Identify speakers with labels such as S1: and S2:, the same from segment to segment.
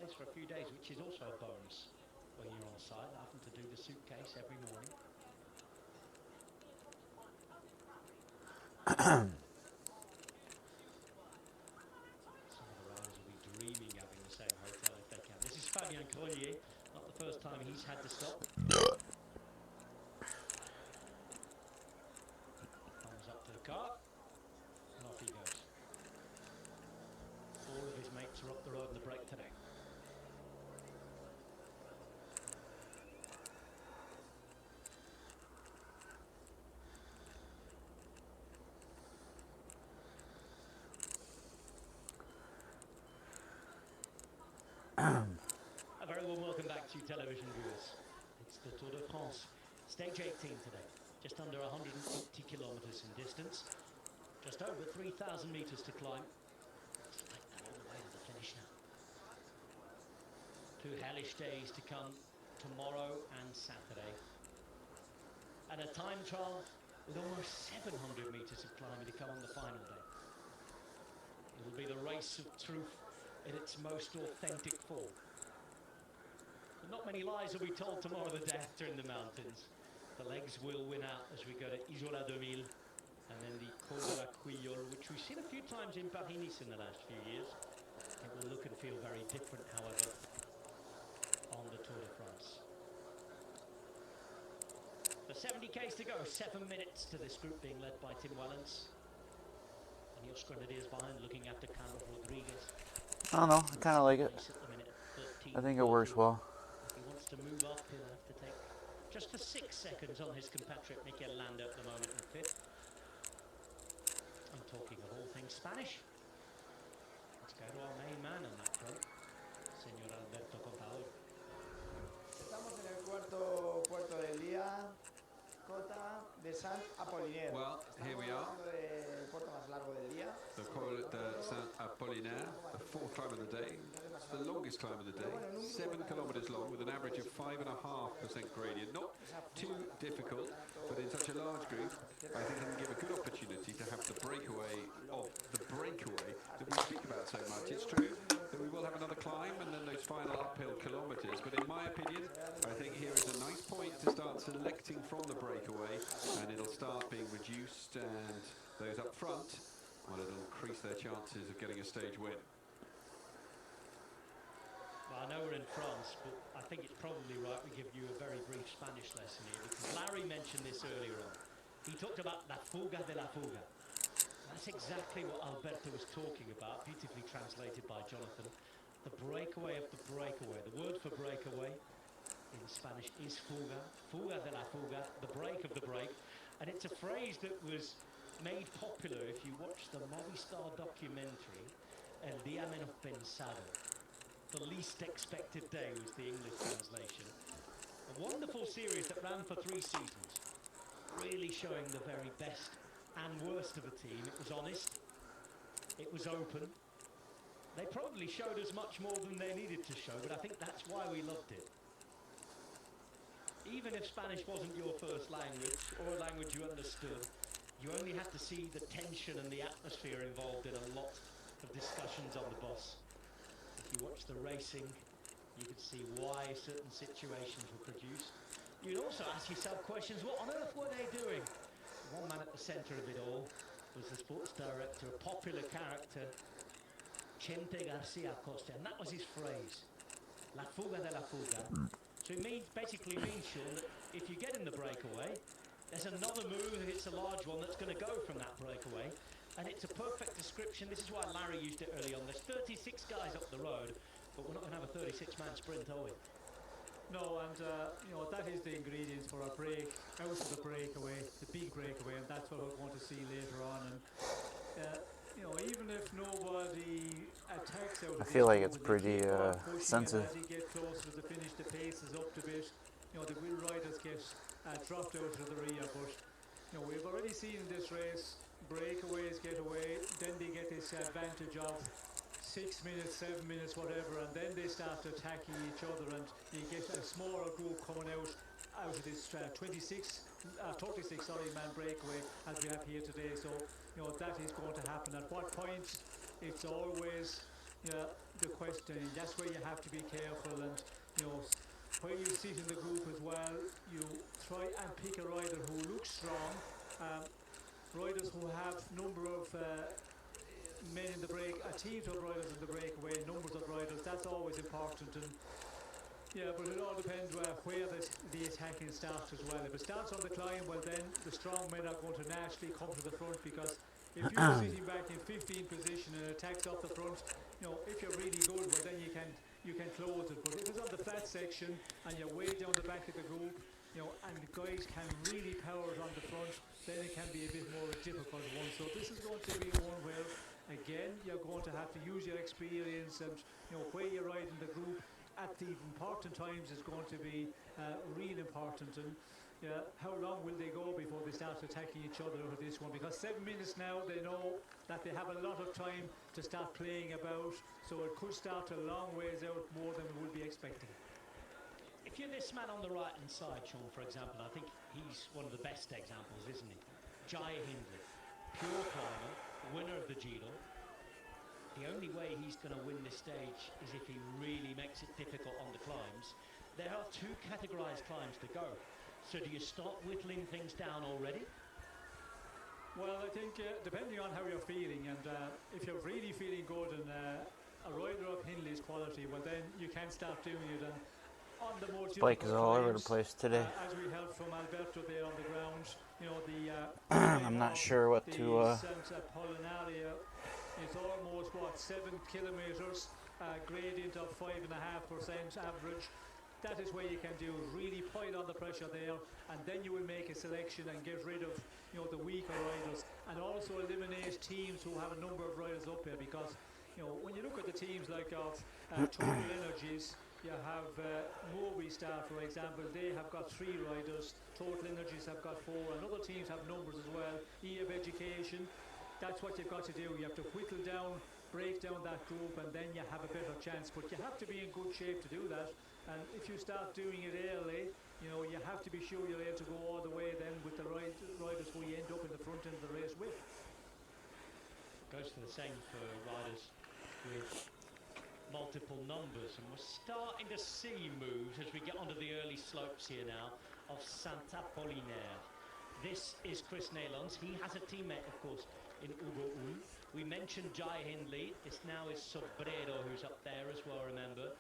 S1: place for a few days, which is also a bonus when you're on site, having to do the suitcase every morning. Some of the riders will be dreaming having the same hotel if they can. This is Fabien Grelier, not the first time he's had to stop. Thumbs up to the car, and off he goes. All of his mates are up the road on the break today. A very warm welcome back to you, television viewers. It's the Tour de France, stage 18 today. Just under 180 kilometers in distance. Just over 3,000 meters to climb. Let's take that all the way to the finish now. 2 hellish days to come, tomorrow and Saturday. And a time trial with almost 700 meters of climbing to come on the final day. It will be the race of truth in its most authentic form. But not many lies will be told tomorrow, the day after in the mountains. The legs will win out as we go to Isola 2000 and then the Col de la Couillole, which we've seen a few times in Paris-Nice in the last few years. It will look and feel very different, however, on the Tour de France. The 70 Ks to go, 7 minutes to this group being led by Tim Wellens. And your Grenadiers behind looking after Carlos Rodriguez.
S2: I don't know, I kind of like it. I think it works well.
S1: If he wants to move up, he'll have to take just the 6 seconds on his compatriot Mikel Landa at the moment in 5th. I'm talking of all things Spanish. Let's go to our main man on that front, Señor Alberto Contador.
S3: Estamos en el cuarto puerto del día, Cota de San Apollinaire.
S4: Well, here we are.
S3: El puerto más largo del día.
S4: The Col de Saint Apollinaire, the 4th climb of the day. It's the longest climb of the day, 7 kilometers long with an average of 5.5% gradient. Not too difficult, but in such a large group, I think it can give a good opportunity to have the breakaway of the breakaway that we speak about so much. It's true that we will have another climb and then those final uphill kilometers, but in my opinion, I think here is a nice point to start selecting from the breakaway, and it'll start being reduced, and those up front, well, it'll increase their chances of getting a stage win.
S1: Well, I know we're in France, but I think it's probably right we give you a very brief Spanish lesson here, because Larry mentioned this earlier on. He talked about la fuga de la fuga. That's exactly what Alberto was talking about, beautifully translated by Jonathan. The breakaway of the breakaway. The word for breakaway in Spanish is fuga, fuga de la fuga, the break of the break. And it's a phrase that was made popular if you watch the Movistar documentary, El Día Menos Pensado. The least expected day was the English translation. A wonderful series that ran for 3 seasons, really showing the very best and worst of a team. It was honest, it was open. They probably showed us much more than they needed to show, but I think that's why we loved it. Even if Spanish wasn't your first language, or a language you understood, you only had to see the tension and the atmosphere involved in a lot of discussions on the bus. If you watch the racing, you could see why certain situations were produced. You'd also ask yourself questions, what on earth were they doing? One man at the centre of it all was the sports director, a popular character, Chente Garcia Costa, and that was his phrase, la fuga de la fuga. So it basically means, Sean, that if you get in the breakaway, there's another move, and it's a large one that's going to go from that breakaway. And it's a perfect description. This is why Larry used it early on. There's 36 guys up the road, but we're not going to have a 36-man sprint, are we?
S5: No, and you know, that is the ingredients for a break, out of the breakaway, the big breakaway, and that's what we're going to see later on. And you know, even if nobody attacks out of
S2: I feel like it's pretty
S5: sensitive.
S2: sensitive.
S5: As you get closer to the finish, the pace is up a bit. You know, the wheel riders get dropped out of the rear, but you know, we've already seen in this race breakaways get away, then they get this advantage of 6 minutes, 7 minutes, whatever, and then they start attacking each other, and you get a smaller group coming out of this 36 man breakaway as we have here today. So you know that is going to happen. At what point? It's always yeah, the questioning. That's where you have to be careful, and you know, where you sit in the group as well, you try and pick a rider who looks strong. Um, Riders who have number of men in the break, teams of riders in the breakaway, numbers of riders, that's always important. And yeah, but it all depends where the attacking starts as well. If it starts on the climb, well then the strong men are going to naturally come to the front, because if you're sitting back in 15 position and attacks off the front, you know, if you're really good, well then you can close it. But if it's on the flat section and you're way down the back of the group, you know, and the guys can really power it on the front, then it can be a bit more a difficult one. So this is going to be one where, again, you're going to have to use your experience, and you know, where you're riding the group at the important times is going to be real important. And how long will they go before they start attacking each other over this one? Because 7 minutes now, they know that they have a lot of time to start playing about, so it could start a long ways out, more than we would be expecting.
S1: If you're this man on the right-hand side, Sean, for example, I think he's one of the best examples, isn't he? Jai Hindley, pure climber, winner of the Giro. The only way he's going to win this stage is if he really makes it difficult on the climbs. There are 2 categorised climbs to go. So do you start whittling things down already?
S5: Well, I think depending on how you're feeling, and if you're really feeling good and a rider of Hindley's quality, well then you can start doing it. And on the more
S2: Bike is all over the place today.
S5: as we heard from Alberto there on the ground, you know, the
S2: I'm not sure what to
S5: Santa Polinaria, it's almost 7 kilometers, gradient of 5.5% average. That is where you can do really pile on the pressure there, and then you will make a selection and get rid of, you know, the weaker riders, and also eliminate teams who have a number of riders up there. Because, you know, when you look at the teams like of Total Energies, you have Movistar, for example. They have got 3 riders. Total Energies have got 4, and other teams have numbers as well. EF Education, that's what you've got to do. You have to whittle down, break down that group, and then you have a better chance. But you have to be in good shape to do that. And if you start doing it early, you know, you have to be sure you're able to go all the way then with the riders who you end up in the front end of the race with.
S1: Goes for the same for riders with multiple numbers, and we're starting to see moves as we get onto the early slopes here now of Santa Polinaire. This is Chris Nalons. He has a teammate, of course, in Ugo Ulm. We mentioned Jai Hindley. This now is Sobrero, who's up there as well, remember.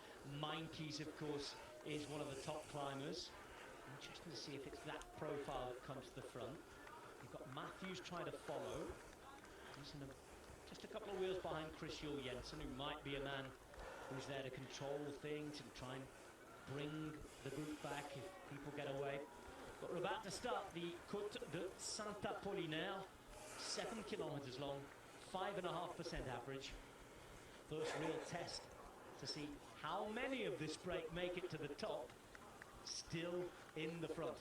S1: Meinke's, of course, is one of the top climbers. Interesting to see if it's that profile that comes to the front. You've got Matthews trying to follow. He's just a couple of wheels behind Chris Juhl Jensen, who might be a man who's there to control things and try and bring the group back if people get away. But we're about to start the Côte de Santa Polinaire, 7 kilometers long, 5.5% average. First real test to see how many of this break make it to the top, still in the front.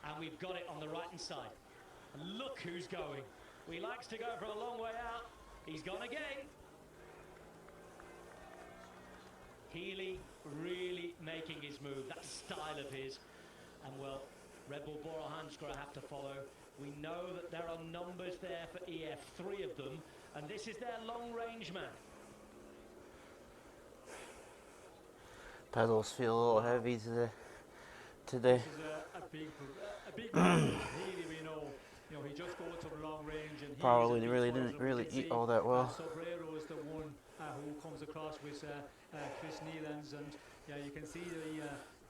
S1: And we've got it on the right-hand side. And look who's going. He likes to go for a long way out. He's gone again. Healy really making his move, that style of his. And well, Red Bull Borohan's going to have to follow. We know that there are numbers there for EF, 3 of them, and this is their long-range man.
S2: pedals feel a little heavy today.
S5: This is a big man. Healy, we know, you know, he just goes to the long range, and
S2: Probably really didn't really eat all that well.
S5: Sobrero is the one who comes across with Chris Nalons, and yeah, you can see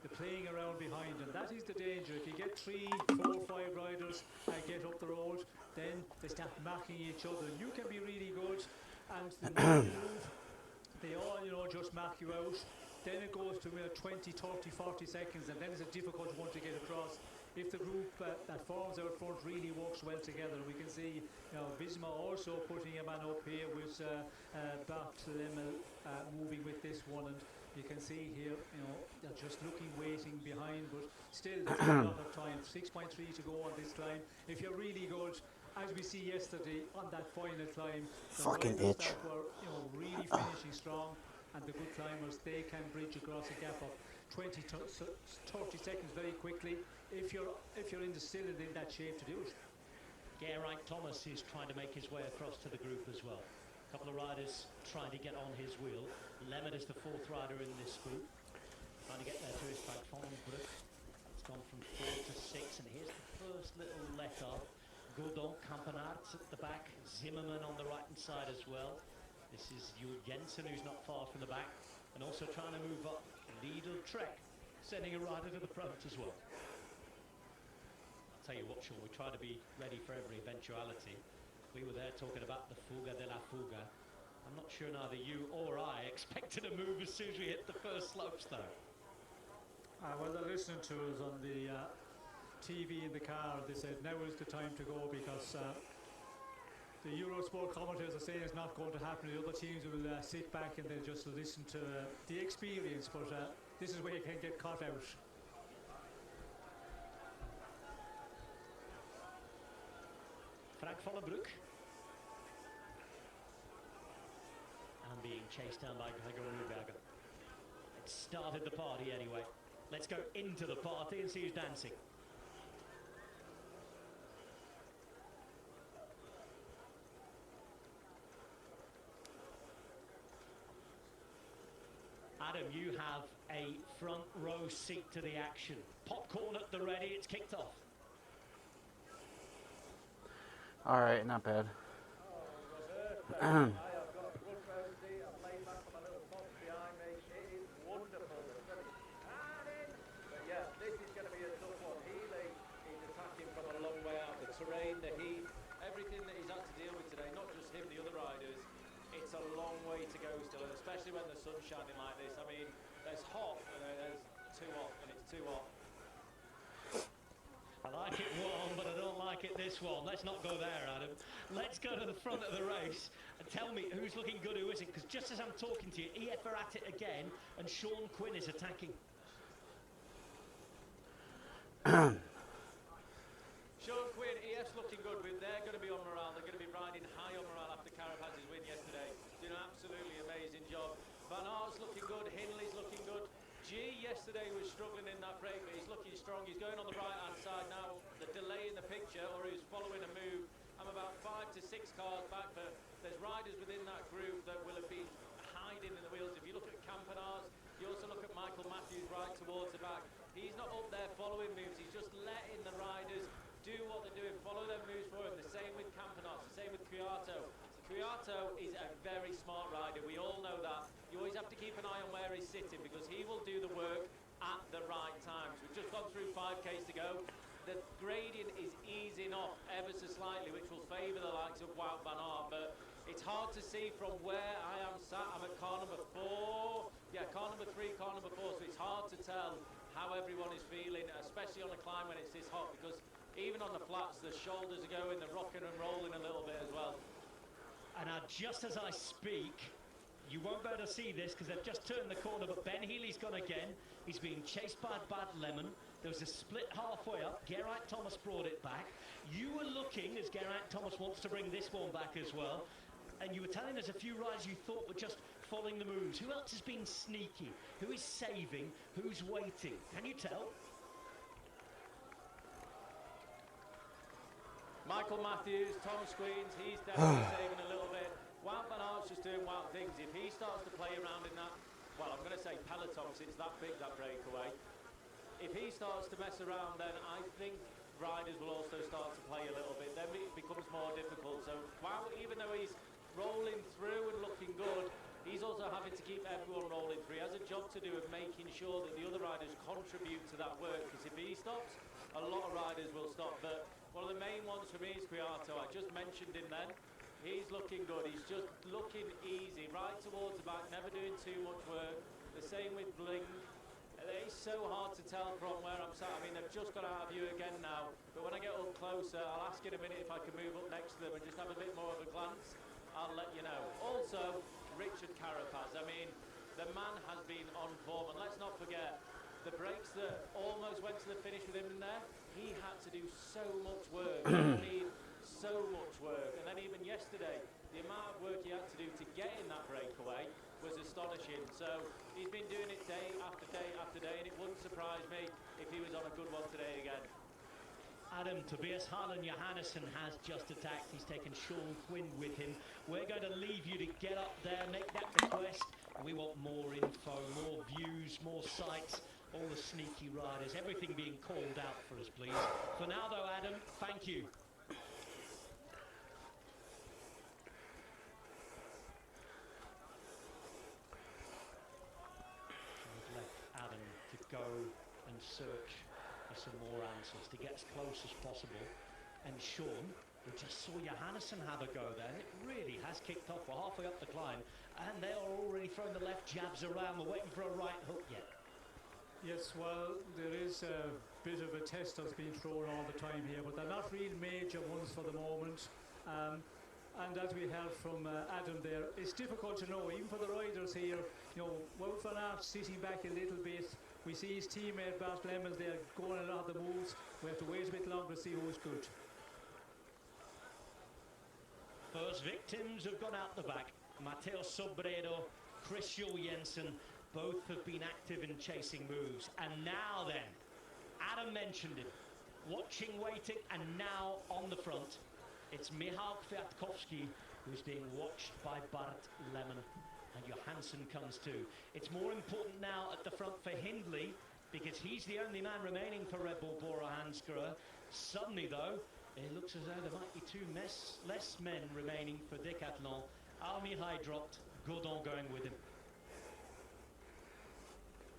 S5: the playing around behind, and that is the danger. If you get 3, 4, 5 riders get up the road, then they start marking each other. You can be really good, and the move, they all, you know, just mark you out. Then it goes to 20, 30, 40 seconds, and then it's a difficult one to get across. If the group that forms out front really works well together, we can see, you know, Visma also putting a man up here with Barthélemy moving with this one, and you can see here, you know, they're just looking, waiting behind, but still there's a lot of time. 6.3 to go on this climb. If you're really good, as we see yesterday on that final climb,
S2: Fucking
S5: riders
S2: itch.
S5: that were, you know, really finishing strong, and the good climbers, they can bridge across a gap of 20 to 30 seconds very quickly if you're still in that shape to do it.
S1: Geraint Thomas is trying to make his way across to the group as well. A couple of riders trying to get on his wheel. Lemon is the fourth rider in this group. Trying to get there to his track. Vonenbroek. It's gone from 4 to 6, and here's the first little let off. Godon, Kampenaerts at the back. Zimmerman on the right-hand side as well. This is Jules Jensen, who's not far from the back, and also trying to move up. Lidl Trek, sending a rider to the front as well. I'll tell you what, Sean, we try to be ready for every eventuality. We were there talking about the Fuga de la Fuga. I'm not sure neither you or I expected a move as soon as we hit the first slopes, though.
S5: Well, they're listening to us on the TV in the car. They said now is the time to go because the Eurosport commentators are saying it's not going to happen. The other teams will sit back and they'll just listen to the experience, but this is where you can get caught out.
S1: Frank Vonenbroek. And being chased down by Gregor Ruberger. It started the party anyway. Let's go into the party and see who's dancing. Adam, you have a front row seat to the action. Popcorn at the ready, it's kicked off.
S2: All right, not bad.
S6: I have got a good row seat. I'm laid back on my little box behind me. It is wonderful. But yeah, this is going to be a tough one. Healy is attacking from a long way out. The terrain, the heat, everything that he's had to deal with today, not just him, the other riders. It's a long way to go still, and especially when the sun's shining like this. I mean, there's hot and then there's too hot, and it's too hot.
S1: I like it warm, but I don't like it this one. Let's not go there, Adam. Let's go to the front of the race and tell me who's looking good, who isn't. Because just as I'm talking to you, EF are at it again, and Sean Quinn is attacking.
S6: Sean Quinn, EF's looking good, but they're going to be on morale. They're going to be riding high on morale after Carapaz's win yesterday. Doing an absolutely amazing job. Van Aert's looking good. Hindley's looking good. G yesterday was struggling in that break, but he's looking strong. He's going on the right-hand side now. The delay in the picture, or he's following a move. I'm about 5 to 6 cars back, but there's riders within that group that will have been hiding in the wheels. If you look at Kampenaerts, you also look at Michael Matthews right towards the back. He's not up there following moves. He's just letting the riders do what they're doing, follow their moves for him. The same with Kampenaerts, the same with Kwiato. Kwiato is a very smart rider. We all know that. You always have to keep an eye on where he's sitting because he will do the work at the right times. We've just gone through 5Ks to go. The gradient is easing off ever so slightly, which will favour the likes of Wout van Aert, but it's hard to see from where I am sat. I'm at car number 4. Yeah, car number 3, car number 4, so it's hard to tell how everyone is feeling, especially on a climb when it's this hot, because even on the flats, the shoulders are going, they're rocking and rolling a little bit as well.
S1: And just as I speak, you won't be able to see this because they've just turned the corner, but Ben Healy's gone again. He's being chased by Bad Lemon. There was a split halfway up. Geraint Thomas brought it back. You were looking, as Geraint Thomas wants to bring this one back as well, and you were telling us a few riders you thought were just following the moves. Who else has been sneaky? Who is saving? Who's waiting? Can you tell?
S6: Michael Matthews, Tom Squeens, he's definitely saving a little bit. Wout van Aert's just doing wild things. If he starts to play around in that, well, I'm going to say peloton, because it's that big, that breakaway. If he starts to mess around, then I think riders will also start to play a little bit. Then it becomes more difficult. So Wout, even though he's rolling through and looking good, he's also having to keep everyone rolling through. He has a job to do of making sure that the other riders contribute to that work, because if he stops, a lot of riders will stop. But one of the main ones for me is Kwiato. I just mentioned him then. He's looking good. He's just looking easy, right towards the back, never doing too much work. The same with Bling. It's so hard to tell from where I'm sat. I mean, they've just got out of view again now. But when I get up closer, I'll ask in a minute if I can move up next to them and just have a bit more of a glance. I'll let you know. Also, Richard Carapaz. I mean, the man has been on form. And let's not forget, the breaks that almost went to the finish with him in there, he had to do so much work. I mean, so much work. And then even yesterday, the amount of work he had to do to get in that breakaway was astonishing. So he's been doing it day after day after day, and it wouldn't surprise me if he was on a good one today again.
S1: Adam, Tobias Harlan Johannesson has just attacked. He's taken Sean Quinn with him. We're going to leave you to get up there, make that request. We want more info, more views, more sights, all the sneaky riders, everything being called out for us, please. For now, though, Adam, thank you. We've left Adam to go and search for some more answers, to get as close as possible. And Sean, we just saw Johannesson have a go there. It really has kicked off. We're halfway up the climb, and they are already throwing the left jabs around. We're waiting for a right hook yet.
S5: Yes, well, there is a bit of a test that's been thrown all the time here, but they're not real major ones for the moment. And as we heard from Adam there, it's difficult to know, even for the riders here. You know, Wout van Aert sitting back a little bit. We see his teammate Bart Lemmens there going a lot of the moves. We have to wait a bit longer to see who's good.
S1: First victims have gone out the back. Matteo Sobredo, Chris Jensen, both have been active in chasing moves. And now then, Adam mentioned it. Watching, waiting, and now on the front. It's Michał Kwiatkowski who's being watched by Bart Lemmens. And Johansson comes too. It's more important now at the front for Hindley, because he's the only man remaining for Red Bull Bora Hansgrohe. Suddenly, though, it looks as though there might be less men remaining for Decathlon. Al-Mihai dropped, Godon going with him.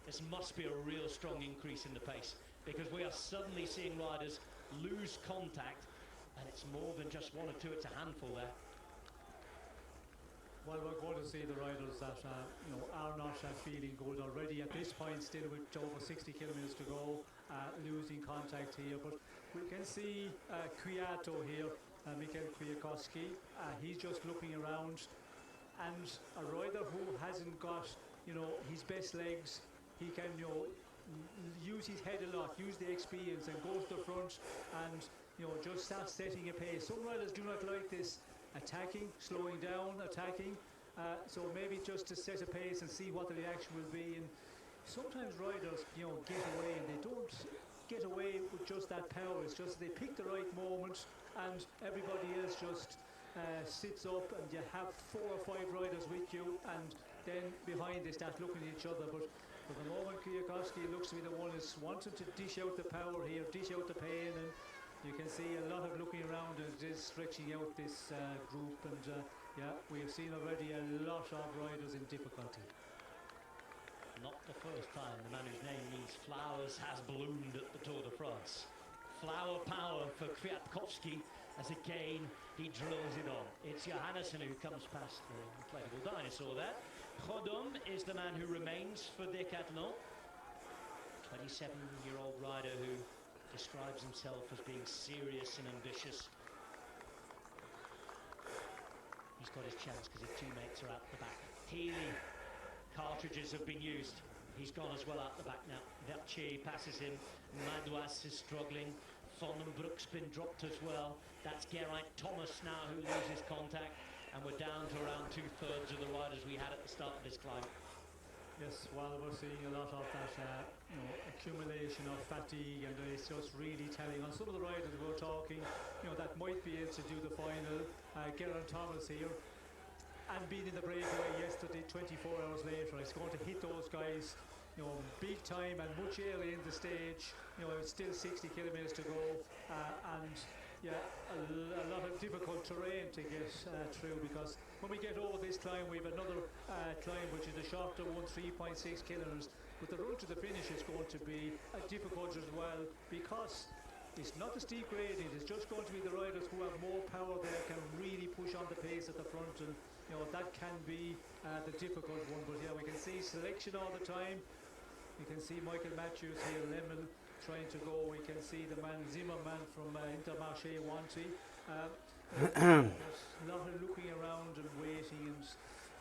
S1: This must be a real strong increase in the pace, because we are suddenly seeing riders lose contact, and it's more than just one or two, it's a handful there.
S5: Well, we're going to see the riders that are not feeling good already at this point, still with over 60 kilometres to go, losing contact here. But we can see Kwiato here, Michał Kwiatkowski. He's just looking around, and a rider who hasn't got his best legs, he can use his head a lot, use the experience, and go to the front and just start setting a pace. Some riders do not like this. Attacking, slowing down, attacking. So maybe just to set a pace and see what the reaction will be. And sometimes riders, get away, and they don't get away with just that power. It's just they pick the right moment, and everybody else just sits up, and you have 4 or 5 riders with you, and then behind they start looking at each other. But for the moment, Kwiatkowski looks to be the one who's wanting to dish out the power here, dish out the pain, and you can see a lot of looking around, and it is stretching out this group. And yeah, we have seen already a lot of riders in difficulty.
S1: Not the first time the man whose name means flowers has bloomed at the Tour de France. Flower power for Kwiatkowski, as again he drills it on. It's Johannesson who comes past the inflatable dinosaur there. Godon is the man who remains for Decathlon. 27-year-old rider who describes himself as being serious and ambitious. He's got his chance because his teammates are out the back. Healy, cartridges have been used. He's gone as well out the back now. Vertier passes him. Madouas is struggling. Vondenbroek's been dropped as well. That's Geraint Thomas now who loses contact. And we're down to around 2/3 of the riders we had at the start of this climb.
S5: Yes, well, we're seeing a lot of that accumulation of fatigue, and it's just really telling on some of the riders we're talking, that might be able to do the final. Geraint Thomas here, and being in the breakaway yesterday, 24 hours later, it's going to hit those guys, big time, and much early in the stage. It's still 60 kilometres to go, and yeah, a lot of difficult terrain to get through, because when we get over this climb, we have another climb which is a shorter one, 3.6 kilometres. But the road to the finish is going to be difficult as well, because it's not a steep gradient. It's just going to be the riders who have more power there can really push on the pace at the front, and that can be the difficult one. But yeah, we can see selection all the time. You can see Michael Matthews here, Lemmel trying to go. We can see the man Zimmerman from Intermarché Wanty. There's a lot of looking around and waiting, and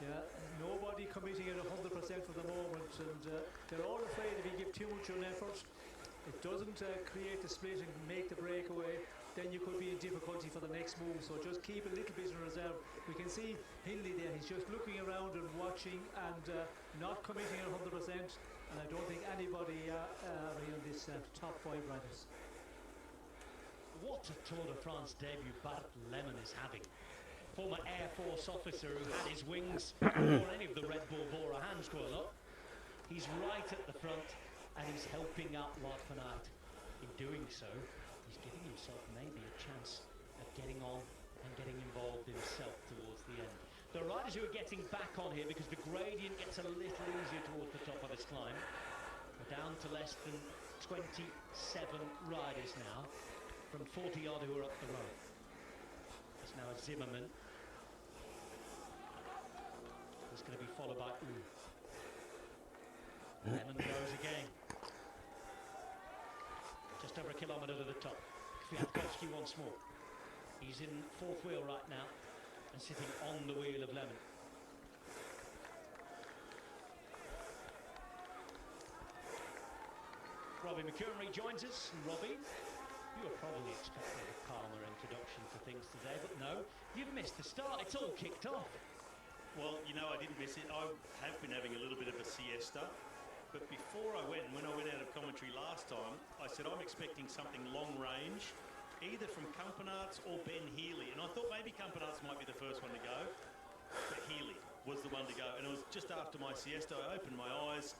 S5: yeah, nobody committing at 100% for the moment, and they're all afraid if you give too much of an effort, it doesn't create the split and make the breakaway, then you could be in difficulty for the next move. So just keep a little bit in reserve. We can see Hindley there, he's just looking around and watching, and not committing at 100%, and I don't think anybody in this top 5 riders.
S1: What a Tour de France debut Bart Lemon is having. Former Air Force officer who had his wings or any of the Red Bull Bora hands go up. He's right at the front and he's helping out Wout van Aert. In doing so, he's giving himself maybe a chance of getting on and getting involved himself towards the end. The riders who are getting back on here because the gradient gets a little easier towards the top of this climb. We're down to less than 27 riders now from 40 odd who are up the road. It's now Zimmerman. It's going to be followed by Lemon goes again. Just over a kilometre to the top. Kwiatkowski once more. He's in fourth wheel right now and sitting on the wheel of Lemon. Robbie McCurry joins us. And Robbie, you were probably expecting a calmer introduction to things today, but no, you've missed the start. It's all kicked off.
S7: Well, you know, I didn't miss it. I have been having a little bit of a siesta. But before I went, when I went out of commentary last time, I said I'm expecting something long range, either from Campenaerts or Ben Healy. And I thought maybe Campenaerts might be the first one to go, but Healy was the one to go. And it was just after my siesta, I opened my eyes.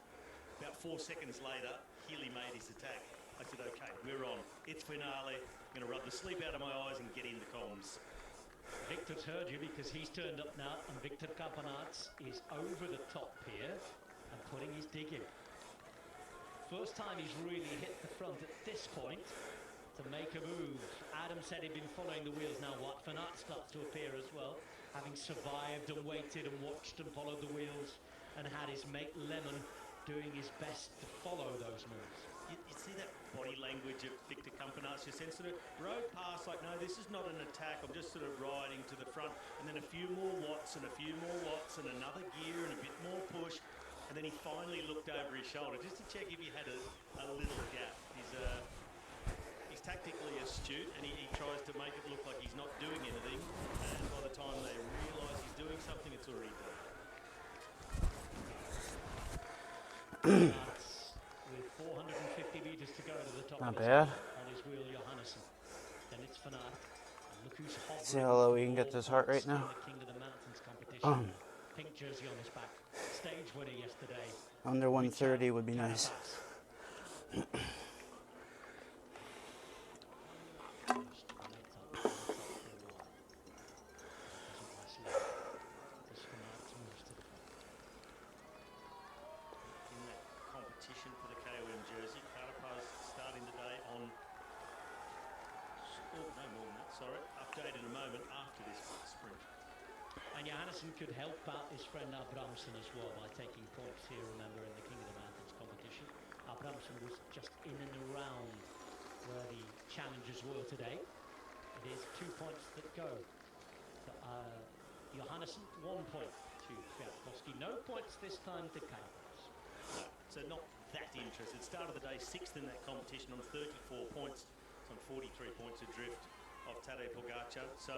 S7: About 4 seconds later, Healy made his attack. I said, okay, we're on. It's finale. I'm going to rub the sleep out of my eyes and get into comms.
S1: Victor's heard you because he's turned up now, and Victor Campenaerts is over the top here and putting his dig in. First time he's really hit the front at this point to make a move. Adam said he'd been following the wheels. Now Wout van Aert starts to appear as well, having survived and waited and watched and followed the wheels and had his mate Lemon doing his best to follow those moves.
S7: You see that body language of Victor Campenaerts? You sense sort of road past like, no, this is not an attack. I'm just sort of riding to the front. And then a few more watts and a few more watts and another gear and a bit more push. And then he finally looked over his shoulder just to check if he had a little gap. He's tactically astute and he tries to make it look like he's not doing anything. And by the time they realise he's doing something, it's already done.
S1: With 450 metres to go to the top.
S2: Not bad.
S1: On his wheel, Johannesson. Then it's Van Aert. And look who's hovering.
S2: See how low we can get this heart rate now.
S1: King of the Mountains competition. Pink jersey on his back. Stage winner yesterday.
S2: Under 130 would be nice.
S7: Competition for the KOM jersey. Carapaz starting the day on, no more than that, sorry, update in a moment after this sprint.
S1: And Johannesson could help out his friend Abramson as well by taking points here, remember, in the King of the Mountains competition. Abramson was just in and around where the challengers were today. It is 2 points that go to Johannesson, 1 point to Kwiatkowski. No points this time to Carapaz.
S7: So not that interested. Start of the day, 6th in that competition on 34 points. It's on 43 points adrift of Tadej Pogacar. So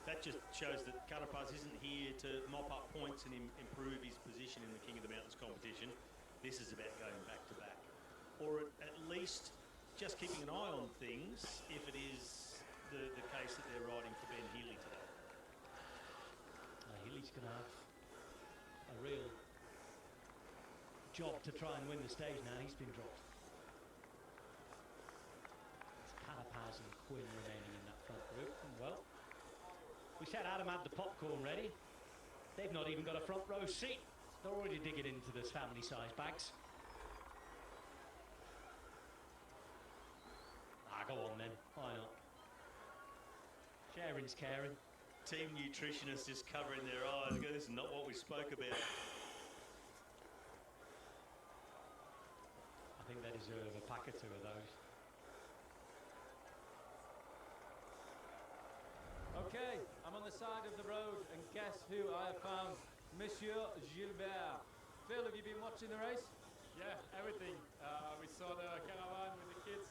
S7: that just shows that Carapaz isn't here to mop up points and improve his position in the King of the Mountains competition. This is about going back to back. Or at least just keeping an eye on things if it is the case that they're riding for Ben Healy today.
S1: Healy's going to have a real job to try and win the stage now. He's been dropped. It's Carapaz and Quinn remaining in that front group. And well, we said Adam had the popcorn ready. They've not even got a front row seat. They're already digging into this family-sized bags. Go on then. Why not? Sharing's caring.
S7: Team nutritionists just covering their eyes. This is not what we spoke about.
S1: I think they deserve a pack or two of those.
S6: Okay, I'm on the side of the road, and guess who I have found? Monsieur Gilbert. Phil, have you been watching the race?
S5: Yeah, everything. We saw the caravan with the kids.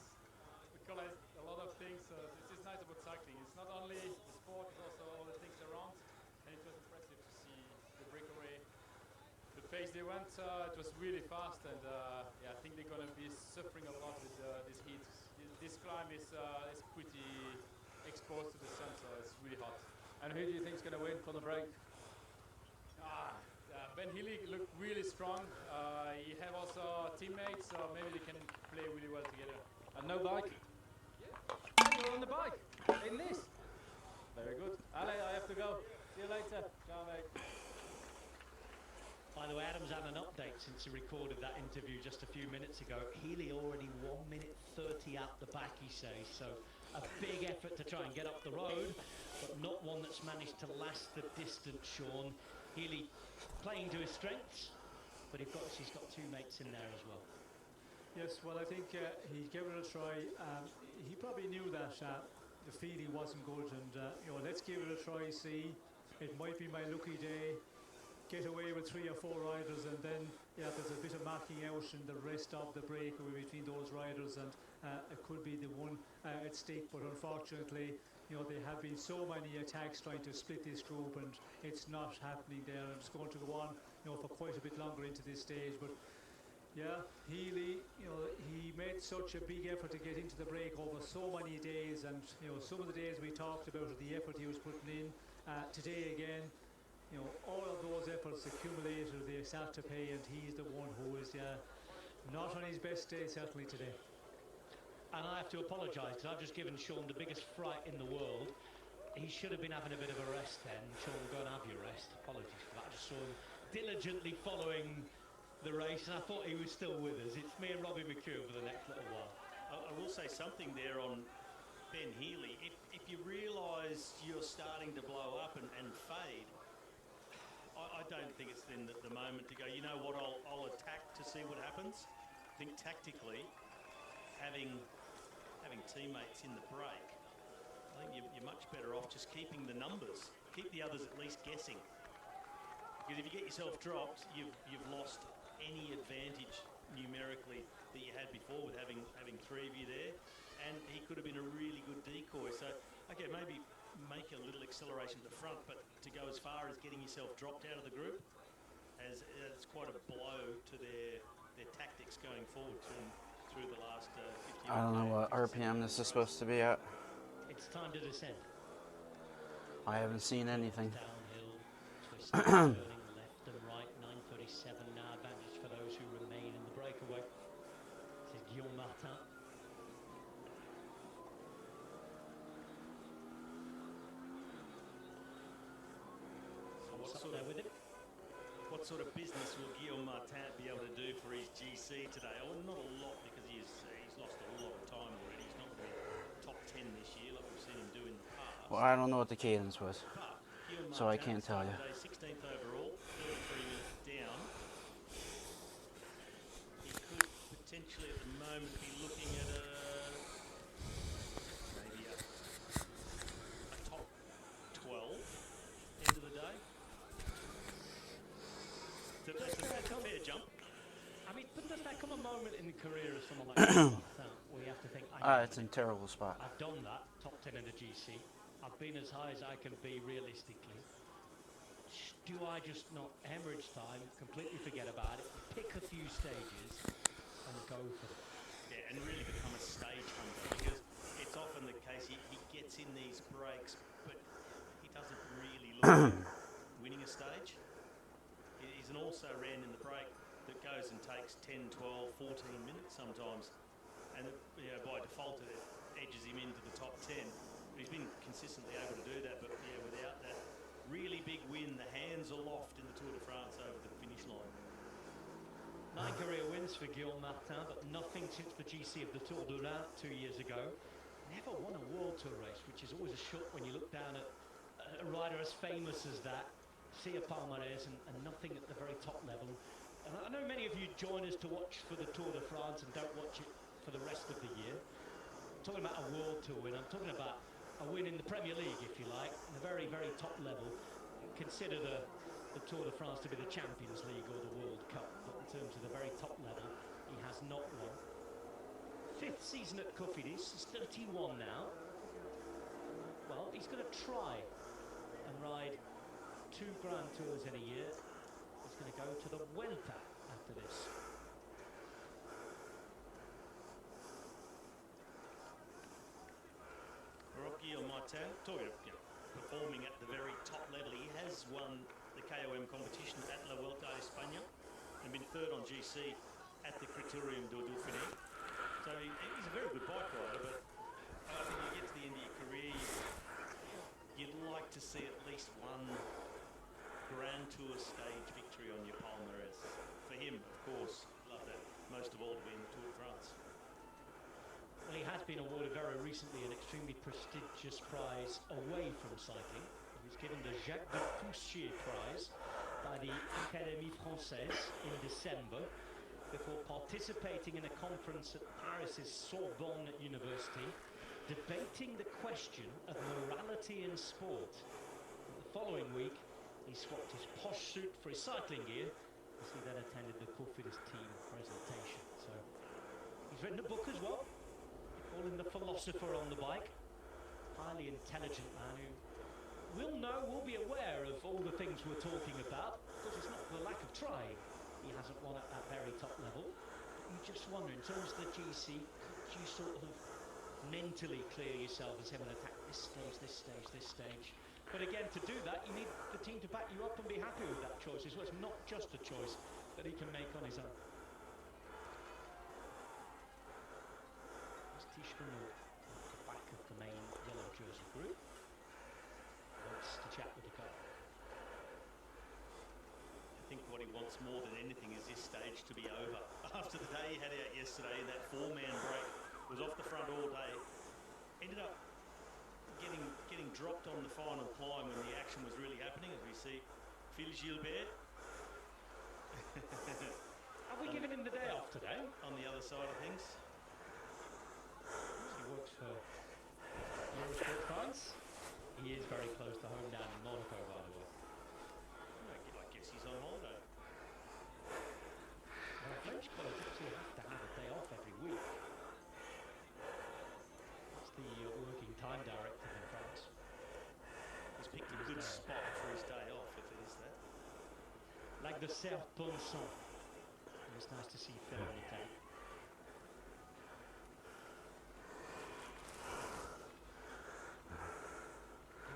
S5: We collected a lot of things. This is nice about cycling. It's not only the sport, it's also all the things around. And it was impressive to see the breakaway, the pace they went. It was really fast, and yeah, I think they're going to be suffering a lot with this heat. This
S8: climb is pretty exposed to the sun, so it's really hot. And who do you think is going to win for the break? Ben Healy looked really strong. He have also teammates, so maybe they can play really well together. And no bike? Yeah, you're on the bike. In this? Very good. Ale, I have to go. See you later. Ciao, mate.
S1: By the way, Adam's had an update since he recorded that interview just a few minutes ago. Healy already 1 minute 30 out the back, he says. So a big effort to try and get up the road, but not one that's managed to last the distance, Sean. Healy playing to his strengths, but he's got two mates in there as well.
S5: Yes, well, I think he gave it a try. He probably knew that the feeling wasn't good, and let's give it a try, see. It might be my lucky day. Get away with 3 or 4 riders, and then there's a bit of marking out in the rest of the breakaway between those riders, and it could be the one at stake. But unfortunately, there have been so many attacks trying to split this group, and it's not happening there. And it's going to go on, for quite a bit longer into this stage. But yeah, Healy, he made such a big effort to get into the break over so many days, and some of the days we talked about the effort he was putting in. Today again, all of those efforts accumulated, they start to pay, and he's the one who is not on his best day, certainly today.
S1: And I have to apologise, because I've just given Sean the biggest fright in the world. He should have been having a bit of a rest then. Sean, go and have your rest. Apologies for that. I just saw him diligently following the race, and I thought he was still with us. It's me and Robbie McHugh for the next little while.
S7: I will say something there on Ben Healy. If you realise you're starting to blow up and fade, I don't think it's then the moment to go, you know what, I'll attack to see what happens. I think tactically, having teammates in the break, I think you're much better off just keeping the numbers. Keep the others at least guessing. Because if you get yourself dropped, you've lost any advantage numerically that you had before with having 3 of you there. And he could have been a really good decoy. So, okay, maybe make a little acceleration at the front, but to go as far as getting yourself dropped out of the group, as it's quite a blow to their tactics going forward through the last 50
S2: I don't know what RPM this is supposed to be at.
S1: It's time to descend.
S2: I haven't seen anything.
S1: Downhill, twisting, turning left and right, 9:37 now, advantage for those who remain in the breakaway. This is Guillaume Martin.
S7: What sort of business will Guillaume Martin be able to do for his GC today? Oh, not a lot, because he's lost a lot of time already. He's not going to be top 10 this year like we've seen him do in the past.
S2: Well, I don't know what the cadence was, so I can't tell you.
S7: 16th overall, 33 minutes down. He could potentially at the moment be looking at maybe a top 12 end of the day. That's a fair jump.
S1: I mean, but does that come a moment in the career of someone like that where you have to think,
S2: it's in a terrible spot.
S1: I've done that, top 10 in the GC. I've been as high as I can be realistically. Do I just not hemorrhage time, completely forget about it, pick a few stages and go for it?
S7: Yeah, and really become a stage hunter, because it's often the case he gets in these breaks, but he doesn't really look at winning a stage. He's an also-ran in the break that goes and takes 10, 12, 14 minutes sometimes, and by default it edges him into the top 10. But he's been consistently able to do that, but without that really big win, the hands aloft in the Tour de France over the finish line.
S1: 9 career wins for Guillaume Martin, but nothing since the GC of the Tour de France 2 years ago. Never won a World Tour race, which is always a shock when you look down at a rider as famous as that. See a palmarès and nothing at the very top level. And I know many of you join us to watch for the Tour de France and don't watch it for the rest of the year. I'm talking about a World Tour win. I'm talking about a win in the Premier League, if you like, at the very, very top level. Consider the Tour de France to be the Champions League or the World Cup, but in terms of the very top level, he has not won. 5th season at Cofidis, he's 31 now. Well, he's going to try and ride 2 Grand Tours in a year. He's going to go to the Vuelta after this.
S7: Town. Talking of performing at the very top level, he has won the KOM competition at La Vuelta a España and been third on GC at the Criterium do Dauphiné. So he's a very good bike rider, but I think you get to the end of your career, you'd like to see at least one Grand Tour stage victory on your palmarès. For him, of course, love that most of all to be in the Tour de France.
S1: Well, he has been awarded very recently an extremely prestigious prize away from cycling. He was given the Jacques de Pouchier Prize by the Académie Française in December before participating in a conference at Paris's Sorbonne University debating the question of morality in sport. The following week, he swapped his posh suit for his cycling gear as he then attended the Cofidis team presentation. So he's written a book as well, calling The Philosopher on the Bike. Highly intelligent man who will be aware of all the things we're talking about. Of course, it's not for the lack of trying. He hasn't won at that very top level. But you just wonder, in terms of the GC, could you sort of mentally clear yourself and say, I'm going to attack this stage, this stage, this stage? But again, to do that, you need the team to back you up and be happy with that choice as well. It's not just a choice that he can make on his own. At the back of the main yellow jersey group. Wants to chat with the car.
S7: I think what he wants more than anything is this stage to be over. After the day he had out yesterday, that four-man break, was off the front all day, ended up getting dropped on the final climb when the action was really happening, as we see Phil Gilbert.
S1: Have we given him the day off today?
S7: On the other side of things.
S1: He works for Eurosport France. He is very close to home down in Monaco, by the way.
S7: I guess he's on holiday.
S1: Well, French politicians have to have a day off every week. That's the working time directive in France.
S7: He's picked a good spot for his day off, if it is that.
S1: Like the Serre-Ponson. It's nice to see Phil on the day.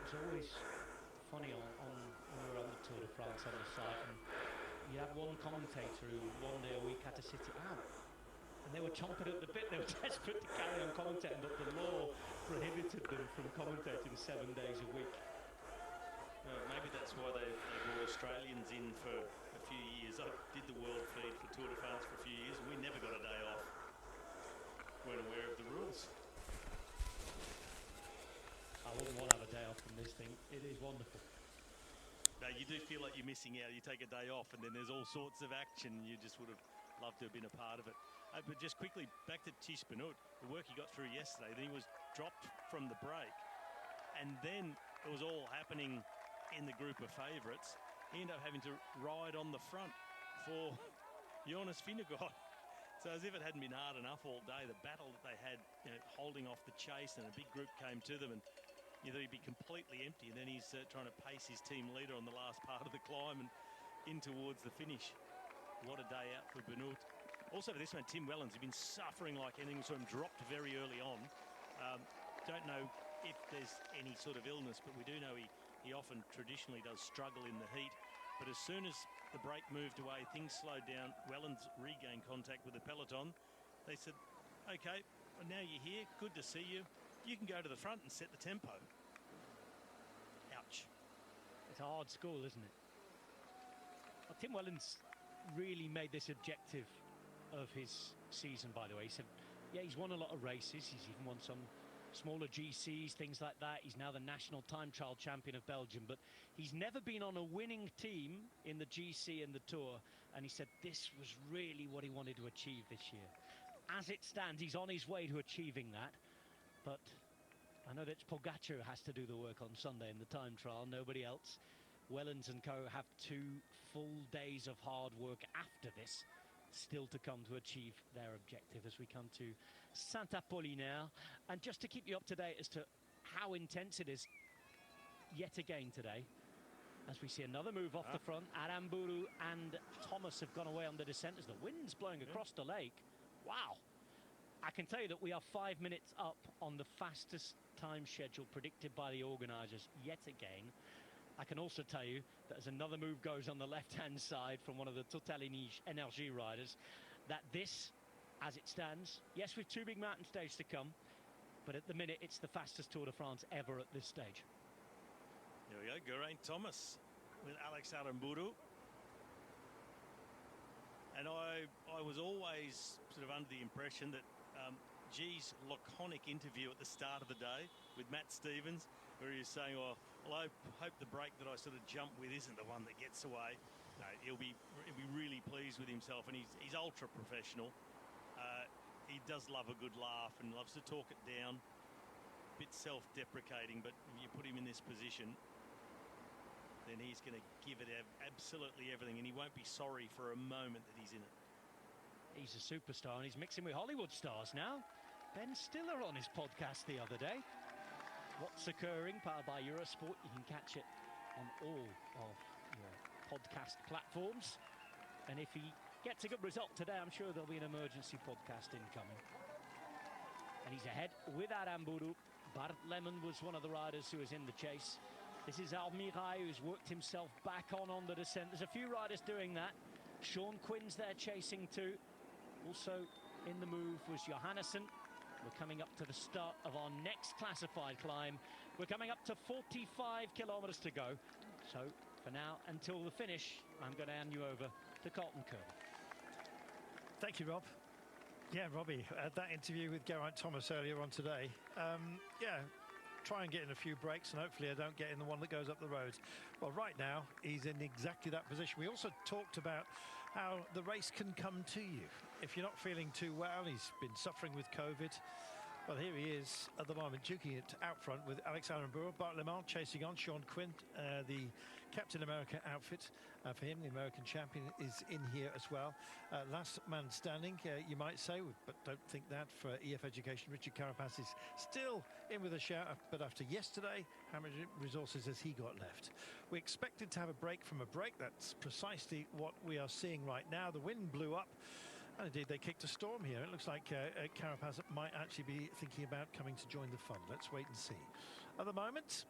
S1: It's always funny when we were on the Tour de France on the site, and you had one commentator who one day a week had to sit it out, and they were chomping at the bit. They were desperate to carry on commentating, but the law prohibited them from commentating 7 days a week.
S7: Maybe that's why they brought Australians in for a few years. I did the world feed for Tour de France for a few years, and we never got a day off. Weren't aware of the rules.
S1: I wouldn't want to have a day off from this thing. It is wonderful.
S7: No, you do feel like you're missing out. You take a day off and then there's all sorts of action. You just would have loved to have been a part of it. But just quickly, back to Tish Benoit, the work he got through yesterday. Then he was dropped from the break. And then it was all happening in the group of favourites. He ended up having to ride on the front for Jonas Vingegaard. So as if it hadn't been hard enough all day, the battle that they had, holding off the chase, and a big group came to them, and you thought he'd be completely empty, and then he's trying to pace his team leader on the last part of the climb and in towards the finish. What a day out for Benoit. Also for this one, Tim Wellens, he's been suffering like anything, so him dropped very early on. Don't know if there's any sort of illness, but we do know he often traditionally does struggle in the heat. But as soon as the break moved away, things slowed down. Wellens regained contact with the peloton. They said, okay, well, now you're here, good to see you. You can go to the front and set the tempo. Ouch.
S1: It's a hard school, isn't it? Well, Tim Wellens really made this objective of his season, by the way. He said, yeah, he's won a lot of races. He's even won some smaller GCs, things like that. He's now the national time trial champion of Belgium, but he's never been on a winning team in the GC and the Tour. And he said this was really what he wanted to achieve this year. As it stands, he's on his way to achieving that. But I know that Pogacar has to do the work on Sunday in the time trial, nobody else. Wellens and co have 2 full days of hard work after this still to come to achieve their objective as we come to Saint-Apollinaire. And just to keep you up to date as to how intense it is yet again today, as we see another move off the front, Aramburu and Thomas have gone away on the descent as the wind's blowing across the lake. Wow. I can tell you that we are 5 minutes up on the fastest time schedule predicted by the organisers yet again. I can also tell you that as another move goes on the left-hand side from one of the Total Energy riders, that this, as it stands, yes, with 2 big mountain stages to come, but at the minute it's the fastest Tour de France ever at this stage.
S7: There we go, Geraint Thomas with Alex Aramburu. And I was always sort of under the impression that G's laconic interview at the start of the day with Matt Stevens, where he was saying, well, I hope the break that I sort of jump with isn't the one that gets away. No, he'll be really pleased with himself, and he's ultra professional. He does love a good laugh and loves to talk it down. A bit self-deprecating, but if you put him in this position, then he's going to give it absolutely everything, and he won't be sorry for a moment that he's in it.
S1: He's a superstar, and he's mixing with Hollywood stars now. Ben Stiller on his podcast the other day. What's Occurring, powered by Eurosport. You can catch it on all of your podcast platforms. And if he gets a good result today, I'm sure there'll be an emergency podcast incoming. And he's ahead with Aramburu. Bart Lemon was one of the riders who was in the chase. This is Almirai, who's worked himself back on the descent. There's a few riders doing that. Sean Quinn's there chasing too. Also in the move was Johannesson. We're coming up to the start of our next classified climb. We're coming up to 45 kilometres to go. So for now, until the finish, I'm going to hand you over to Colton Kirby.
S9: Thank you, Rob. Yeah, Robbie, that interview with Geraint Thomas earlier on today. Yeah, try and get in a few breaks, and hopefully I don't get in the one that goes up the road. Well, right now, he's in exactly that position. We also talked about how the race can come to you. If you're not feeling too well, he's been suffering with COVID. Well, here he is at the moment, duking it out front with Alex Aramburu. Bart Le Mans chasing on. Sean Quinn, the Captain America outfit for him, the American champion, is in here as well. Last man standing, you might say, but don't think that for EF Education. Richard Carapaz is still in with a shout, but after yesterday, how many resources has he got left? We expected to have a break from a break. That's precisely what we are seeing right now. The wind blew up. And indeed, they kicked a storm here. It looks like Carapaz might actually be thinking about coming to join the fun. Let's wait and see. At the moment,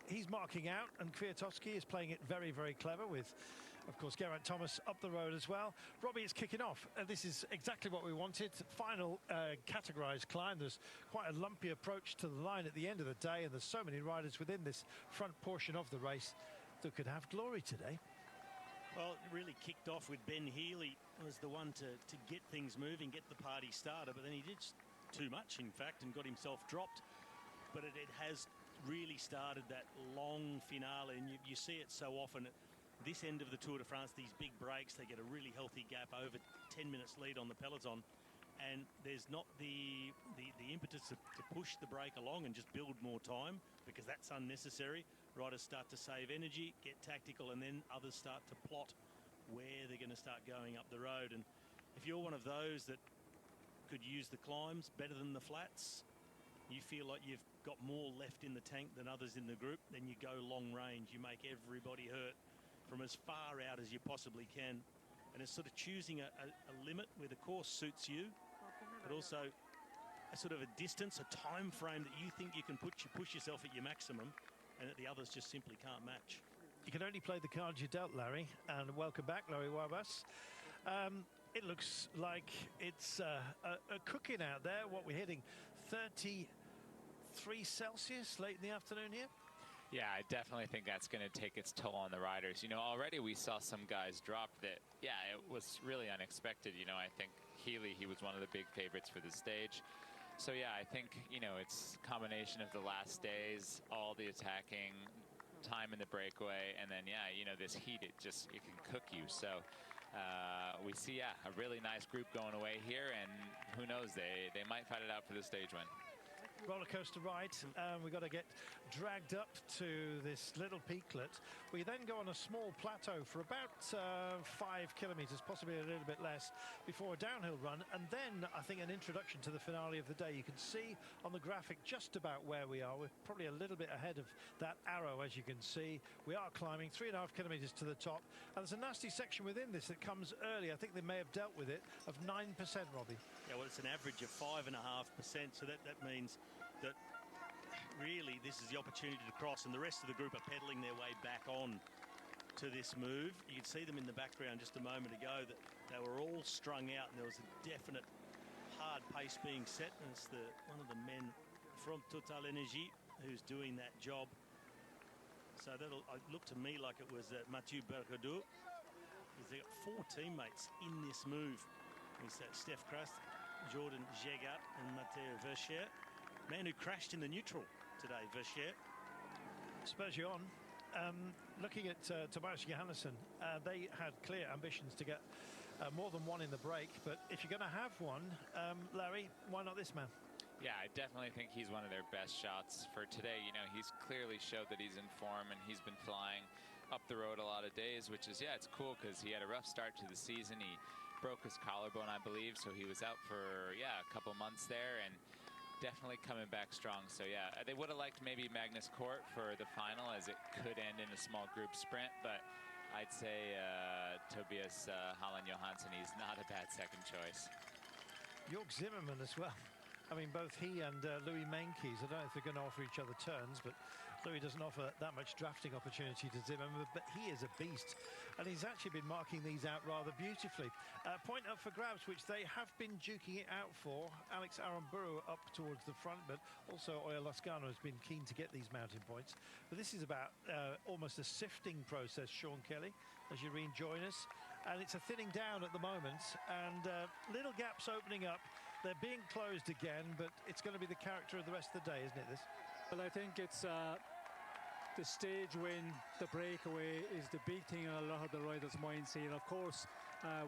S9: he's marking out, and Kwiatkowski is playing it very, very clever with, of course, Geraint Thomas up the road as well. Robbie is kicking off. This is exactly what we wanted. Final categorised climb. There's quite a lumpy approach to the line at the end of the day, and there's so many riders within this front portion of the race that could have glory today.
S7: Well, it really kicked off with Ben Healy was the one to get things moving, get the party started, but then he did too much, in fact, and got himself dropped. But it has really started that long finale, and you see it so often at this end of the Tour de France, these big breaks, they get a really healthy gap, over 10 minutes lead on the peloton, and there's not the impetus to push the break along and just build more time, because that's unnecessary. Riders start to save energy, get tactical, and then others start to plot where they're going to start going up the road. And if you're one of those that could use the climbs better than the flats, you feel like you've got more left in the tank than others in the group, then you go long range. You make everybody hurt from as far out as you possibly can. And it's sort of choosing a limit where the course suits you, but also a sort of a distance, a time frame that you think you can push yourself at your maximum, and that the others just simply can't match.
S9: You can only play the cards you dealt, Larry, and welcome back, Larry Wabas. It looks like it's a cooking out there. What we're hitting 33 Celsius late in the afternoon here.
S10: Yeah, I definitely think that's going to take its toll on the riders. You know, already we saw some guys drop that. Yeah, it was really unexpected. You know, I think Healy, he was one of the big favorites for the stage. So yeah, I think, you know, it's a combination of the last days, all the attacking, time in the breakaway, and then, yeah, you know, this heat, it can cook you. So we see, yeah, a really nice group going away here, and who knows, they might fight it out for the stage win.
S9: roller coaster ride. We've got to get dragged up to this little peaklet. We then go on a small plateau for about 5 kilometers, possibly a little bit less, before a downhill run, and then I think an introduction to the finale of the day. You can see on the graphic just about where we are. We're probably a little bit ahead of that arrow, as you can see. We are climbing 3.5 kilometers to the top, and there's a nasty section within this that comes early. I think they may have dealt with it, of 9%, Robbie.
S7: Yeah, well, it's an average of 5.5%, so that means that really this is the opportunity to cross, and the rest of the group are pedaling their way back on to this move. You could see them in the background just a moment ago that they were all strung out, and there was a definite hard pace being set, and it's one of the men from Total Energy who's doing that job. So that'll look to me like it was Mathieu Bergaudot. They've got 4 teammates in this move. It's Steph Kras, Jordan Jegat and Mathieu Vercher. Man who crashed in the neutral today, Vercher.
S9: Spurs you on. Looking at Tobias Johannesson, they had clear ambitions to get more than one in the break, but if you're going to have one, Larry, why not this man?
S10: Yeah, I definitely think he's one of their best shots for today. You know, he's clearly showed that he's in form, and he's been flying up the road a lot of days, which is, yeah, it's cool because he had a rough start to the season. He broke his collarbone, I believe, so he was out for, yeah, a couple months there, and definitely coming back strong. So, yeah, they would have liked maybe Magnus Kort for the final, as it could end in a small group sprint, but I'd say Tobias Holland Johansson, he's not a bad second choice.
S9: Jörg Zimmermann as well. I mean, both he and Louis Meintjes, I don't know if they're going to offer each other turns, but Louis doesn't offer that much drafting opportunity to Zimmermann, but he is a beast, and he's actually been marking these out rather beautifully. Point up for grabs, which they have been duking it out for. Alex Aramburu up towards the front, but also Oya Lascano has been keen to get these mountain points. But this is about almost a sifting process, Sean Kelly, as you rejoin us, and it's a thinning down at the moment, and little gaps opening up. They're being closed again, but it's going to be the character of the rest of the day, isn't it, this?
S5: Well, I think it's the stage when the breakaway is the big thing in a lot of the riders' minds here. Of course,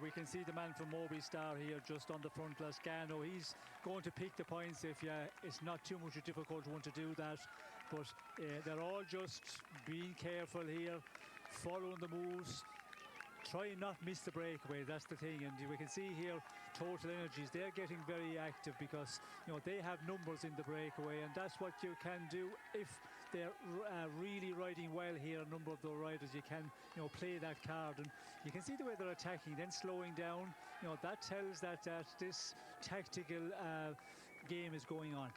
S5: we can see the man from Movistar here just on the front, Lascano. He's going to pick the points if it's not too much a difficult one to do that. But they're all just being careful here, following the moves, try and not miss the breakaway. That's the thing. And we can see here Total Energies, they're getting very active because, you know, they have numbers in the breakaway, and that's what you can do if they're really riding well here. A number of the riders, you can, you know, play that card, and you can see the way they're attacking, then slowing down. You know, that tells that this tactical game is going on.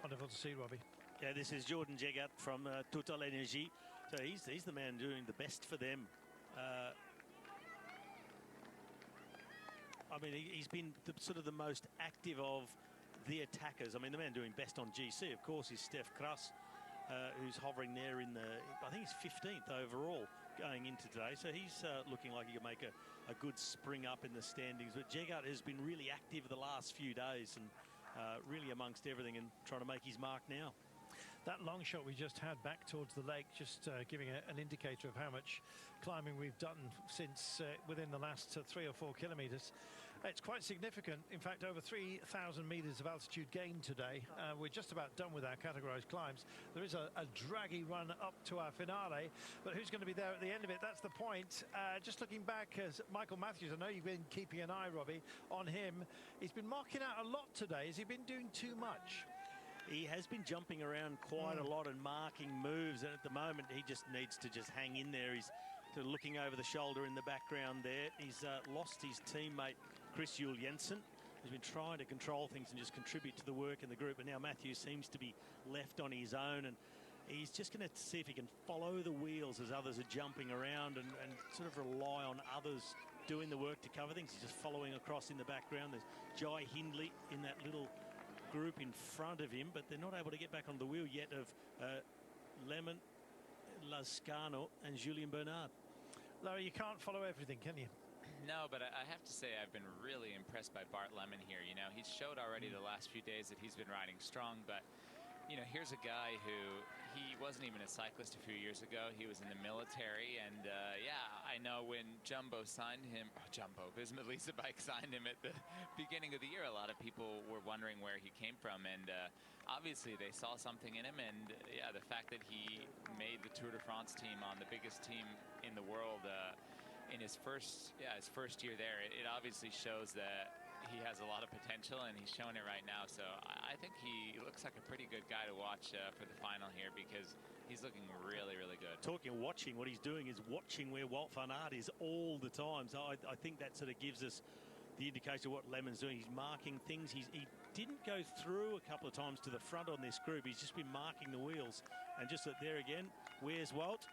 S9: Wonderful to see, Robbie.
S7: Yeah, this is Jordan Jegat from Total Energy. So he's the man doing the best for them. I mean, he's been sort of the most active of the attackers. I mean, the man doing best on GC, of course, is Steph Kras, who's hovering there in the, I think he's 15th overall going into today. So he's looking like he can make a good spring up in the standings. But Jegat has been really active the last few days and really amongst everything and trying to make his mark now.
S9: That long shot we just had back towards the lake, just giving an indicator of how much climbing we've done since within the last 3 or 4 kilometers. It's quite significant. In fact, over 3,000 meters of altitude gain today. We're just about done with our categorized climbs. There is a draggy run up to our finale, but who's going to be there at the end of it? That's the point. Just looking back, as Michael Matthews, I know you've been keeping an eye, Robbie, on him. He's been marking out a lot today. Has he been doing too much?
S7: He has been jumping around quite a lot and marking moves, and at the moment he just needs to just hang in there. He's sort of looking over the shoulder in the background there. He's lost his teammate Chris Juul Jensen, who's been trying to control things and just contribute to the work in the group, and now Matthews seems to be left on his own, and he's just going to see if he can follow the wheels as others are jumping around and sort of rely on others doing the work to cover things. He's just following across in the background. There's Jai Hindley in that little group in front of him, but they're not able to get back on the wheel yet of Lemon, Lascano and Julien Bernard.
S9: Larry, you can't follow everything, can you?
S10: No, but I have to say I've been really impressed by Bart Lemon here. You know, he's showed already the last few days that he's been riding strong, but you know, here's a guy who, he wasn't even a cyclist a few years ago. He was in the military, and yeah, I know when Jumbo signed him, Visma Lisa Bike signed him at the beginning of the year, a lot of people were wondering where he came from, and obviously they saw something in him, and yeah, the fact that he made the Tour de France team on the biggest team in the world in his first year there, it obviously shows that he has a lot of potential, and he's showing it right now. So I think he looks like a pretty good guy to watch for the final here, because he's looking really, really good.
S7: Talking of watching, what he's doing is watching where Wout van Aert is all the time. So I think that sort of gives us the indication of what Lemon's doing. He's marking things. He didn't go through a couple of times to the front on this group. He's just been marking the wheels. And just there again, where's Wout?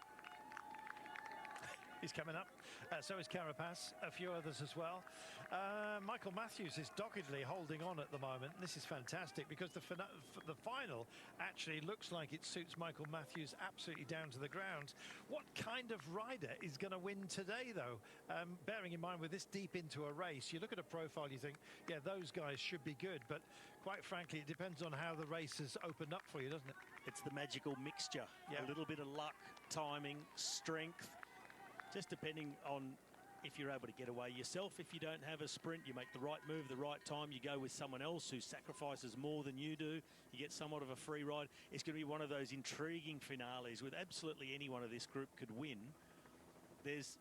S9: He's coming up. So is Carapaz, a few others as well. Michael Matthews is doggedly holding on at the moment. This is fantastic, because the final actually looks like it suits Michael Matthews absolutely down to the ground. What kind of rider is going to win today, though? Bearing in mind, with this deep into a race, you look at a profile, you think, yeah, those guys should be good. But quite frankly, it depends on how the race has opened up for you, doesn't it?
S7: It's the magical mixture. Yeah. A little bit of luck, timing, strength. Just depending on if you're able to get away yourself. If you don't have a sprint, you make the right move at the right time. You go with someone else who sacrifices more than you do. You get somewhat of a free ride. It's going to be one of those intriguing finales with absolutely anyone of this group could win.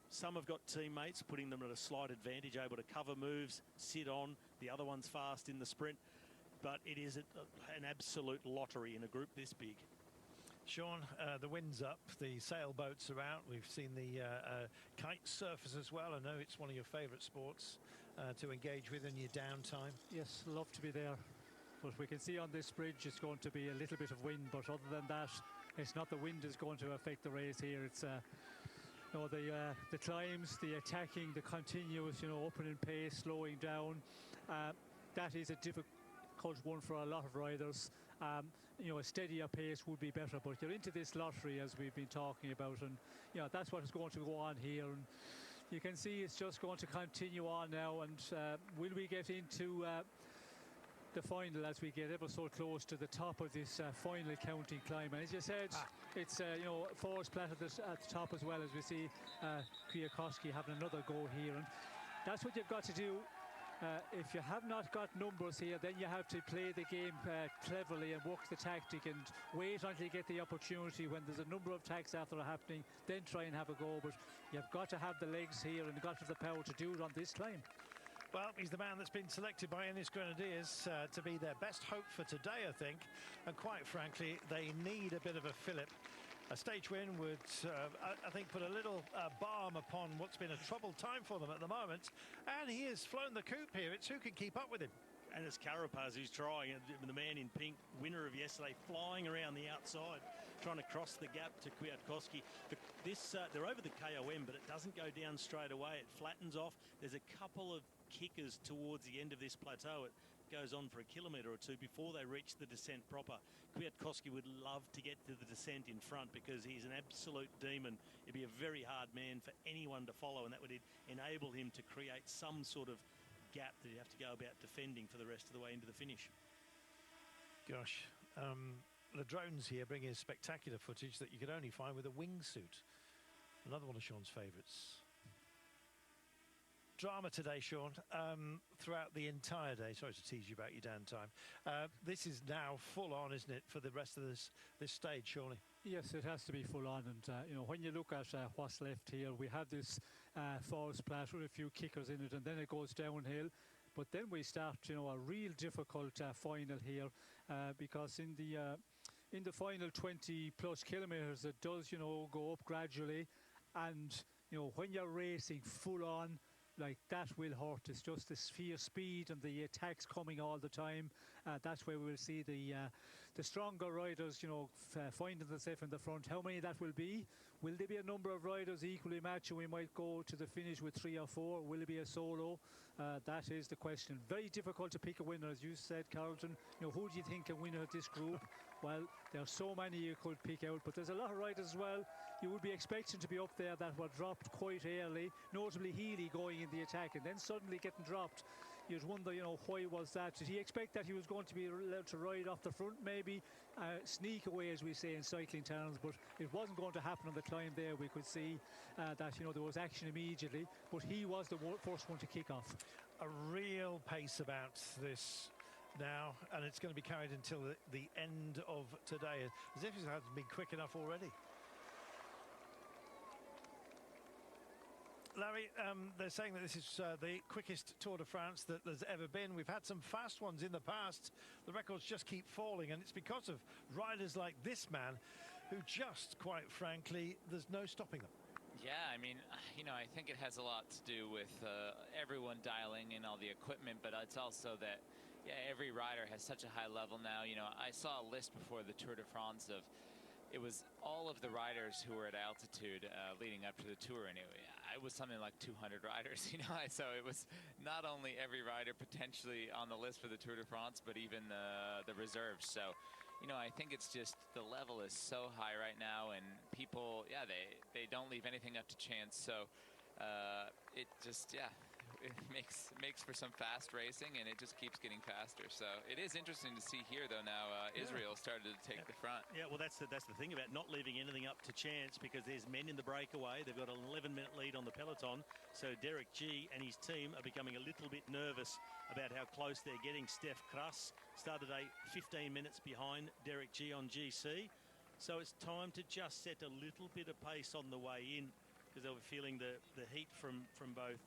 S7: Some have got teammates putting them at a slight advantage, able to cover moves, sit on. The other one's fast in the sprint. But it is an absolute lottery in a group this big.
S9: Sean, the wind's up, the sailboats are out. We've seen the kite surfers as well. I know it's one of your favourite sports to engage with in your downtime.
S5: Yes, love to be there. But we can see on this bridge it's going to be a little bit of wind, but other than that, it's not the wind is going to affect the race here. It's you know, the climbs, the attacking, the continuous, you know, opening pace, slowing down. That is a difficult one for a lot of riders. You know, a steadier pace would be better, but you're into this lottery, as we've been talking about, and you know, that's what is going to go on here. And you can see it's just going to continue on now. And will we get into the final as we get ever so close to the top of this final counting climb? And as you said, it's you know, force plat at the top as well, as we see Kwiatkowski having another go here. And that's what you've got to do. If you have not got numbers here, then you have to play the game cleverly and work the tactic and wait until you get the opportunity when there's a number of attacks after happening, then try and have a go. But you've got to have the legs here and got to have the power to do it on this climb.
S9: Well, he's the man that's been selected by Ennis Grenadiers to be their best hope for today, I think. And quite frankly, they need a bit of a fillip. A stage win would, I think, put a little balm upon what's been a troubled time for them at the moment. And he has flown the coop here. It's who can keep up with him.
S7: And it's Carapaz who's trying. The man in pink, winner of yesterday, flying around the outside, trying to cross the gap to Kwiatkowski. They're over the KOM, but it doesn't go down straight away. It flattens off. There's a couple of kickers towards the end of this plateau. It goes on for a kilometre or two before they reach the descent proper. Kwiatkowski would love to get to the descent in front because he's an absolute demon. It'd be a very hard man for anyone to follow, and that would enable him to create some sort of gap that he'd have to go about defending for the rest of the way into the finish.
S9: Gosh, the drones here bring in spectacular footage that you could only find with a wingsuit. Another one of Sean's favourites. Drama today, Sean, throughout the entire day. Sorry to tease you about your downtime. This is now full on, isn't it, for the rest of this stage, surely?
S5: Yes, it has to be full on. And you know, when you look at what's left here, we have this false plat with a few kickers in it, and then it goes downhill. But then we start, you know, a real difficult final here, because in the final 20+ kilometres, it does, you know, go up gradually, and you know, when you're racing full on, like that will hurt. It's just the sheer speed and the attacks coming all the time. That's where we'll see the stronger riders, you know, finding themselves in the front. How many that will be? Will there be a number of riders equally matched and we might go to the finish with 3 or 4? Will it be a solo? That is the question. Very difficult to pick a winner, as you said, Carlton. You know, who do you think can win at this group? Well, there are so many you could pick out, but there's a lot of riders as well you would be expecting to be up there that were dropped quite early, notably Healy going in the attack and then suddenly getting dropped. you'd wonder, you know, why was that? Did he expect that he was going to be allowed to ride off the front, maybe sneak away, as we say in cycling terms? But it wasn't going to happen on the climb there. We could see that, you know, there was action immediately, but he was the first one to kick off.
S9: A real pace about this now, and it's going to be carried until the end of today, as if it hasn't been quick enough already. Larry, they're saying that this is the quickest Tour de France that there's ever been. We've had some fast ones in the past. The records just keep falling, and it's because of riders like this man who just, quite frankly, there's no stopping them.
S10: Yeah, I mean, you know, I think it has a lot to do with everyone dialing in all the equipment, but it's also that, yeah, every rider has such a high level now. You know, I saw a list before the Tour de France of, it was all of the riders who were at altitude leading up to the Tour, and it was something like 200 riders, you know. So it was not only every rider potentially on the list for the Tour de France, but even the reserves. So, you know, I think it's just the level is so high right now, and people, yeah, they don't leave anything up to chance. So it just, yeah, it makes for some fast racing, and it just keeps getting faster. So it is interesting to see here, though. Now Israel started to take the front.
S7: Yeah, well, that's the thing about not leaving anything up to chance, because there's men in the breakaway. They've got an 11-minute lead on the peloton. So Derek G and his team are becoming a little bit nervous about how close they're getting. Steph Kruss started 15 minutes behind Derek G on GC. So it's time to just set a little bit of pace on the way in, because they were feeling the heat from both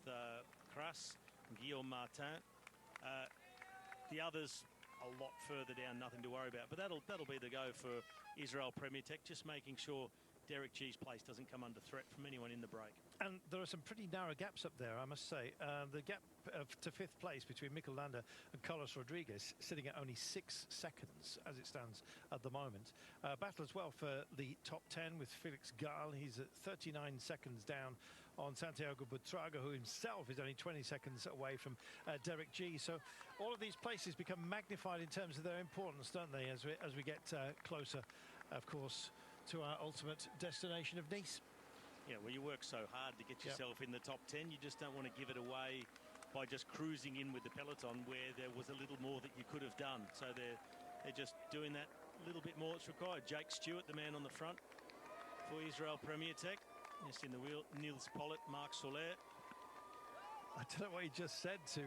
S7: Kruss and Guillaume Martin. The others a lot further down, nothing to worry about. But that'll be the go for Israel Premier Tech, just making sure Derek G's place doesn't come under threat from anyone in the break.
S9: And there are some pretty narrow gaps up there, I must say. The gap to fifth place between Mikel Landa and Carlos Rodriguez sitting at only 6 seconds as it stands at the moment. Battle as well for the top 10 with Felix Gall. He's at 39 seconds down on Santiago Buitrago, who himself is only 20 seconds away from Derek G. So all of these places become magnified in terms of their importance, don't they, as we get closer, of course, to our ultimate destination of Nice.
S7: Yeah, well, you work so hard to get yourself in the top 10. You just don't want to give it away by just cruising in with the peloton, where there was a little more that you could have done. So they're just doing that little bit more. It's required. Jake Stewart, the man on the front for Israel Premier Tech. Just in the wheel, Niels Pollitt, Marc Soler.
S9: I don't know what he just said to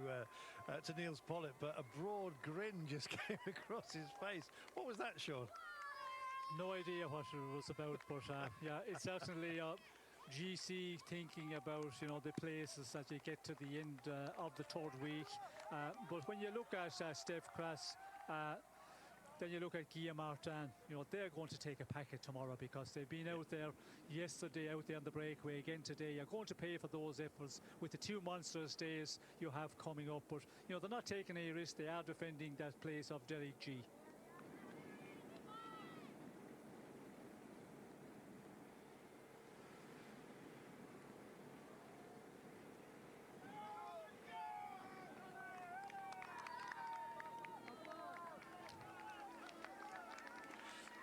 S9: Niels Pollitt, but a broad grin just came across his face. What was that, Sean?
S5: No idea what it was about, but yeah, it's certainly GC thinking about, you know, the places that you get to the end of the third week. But when you look at Steph Kruss, then you look at Guillaume Martin, you know, they're going to take a packet tomorrow, because they've been out there yesterday, out there on the breakaway again today. You're going to pay for those efforts with the 2 monstrous days you have coming up. But, you know, they're not taking any risk. They are defending that place of Derek G.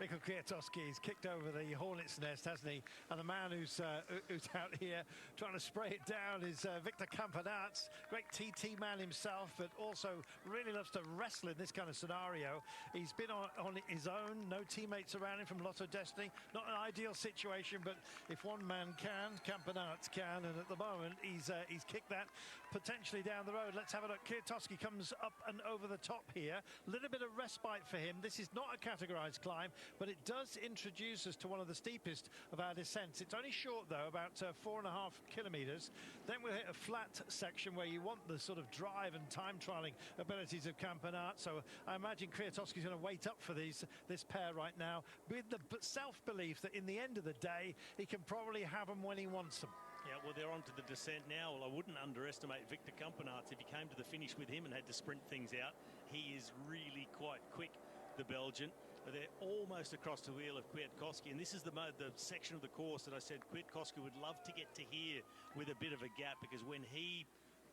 S9: Mikkel Kwiatkowski has kicked over the hornet's nest, hasn't he? And the man who's out here trying to spray it down is Victor Campenaerts. Great TT man himself, but also really loves to wrestle in this kind of scenario. He's been on his own, no teammates around him from Lotto Destiny. Not an ideal situation, but if one man can, Campenaerts can, and at the moment he's kicked that potentially down the road. Let's have a look. Kwiatkowski comes up and over the top here. A little bit of respite for him. This is not a categorized climb, but it does introduce us to one of the steepest of our descents. It's only short, though, about 4.5 kilometers. Then we'll hit a flat section where you want the sort of drive and time trialing abilities of Campenaerts. So I imagine Kwiatkowski's going to wait up for this pair right now, with the self-belief that in the end of the day, he can probably have them when he wants them.
S7: Yeah, well, they're onto the descent now. Well, I wouldn't underestimate Victor Campenaerts. If he came to the finish with him and had to sprint things out, he is really quite quick, the Belgian. They're almost across the wheel of Kwiatkowski, and this is the section of the course that I said Kwiatkowski would love to get to here with a bit of a gap, because when he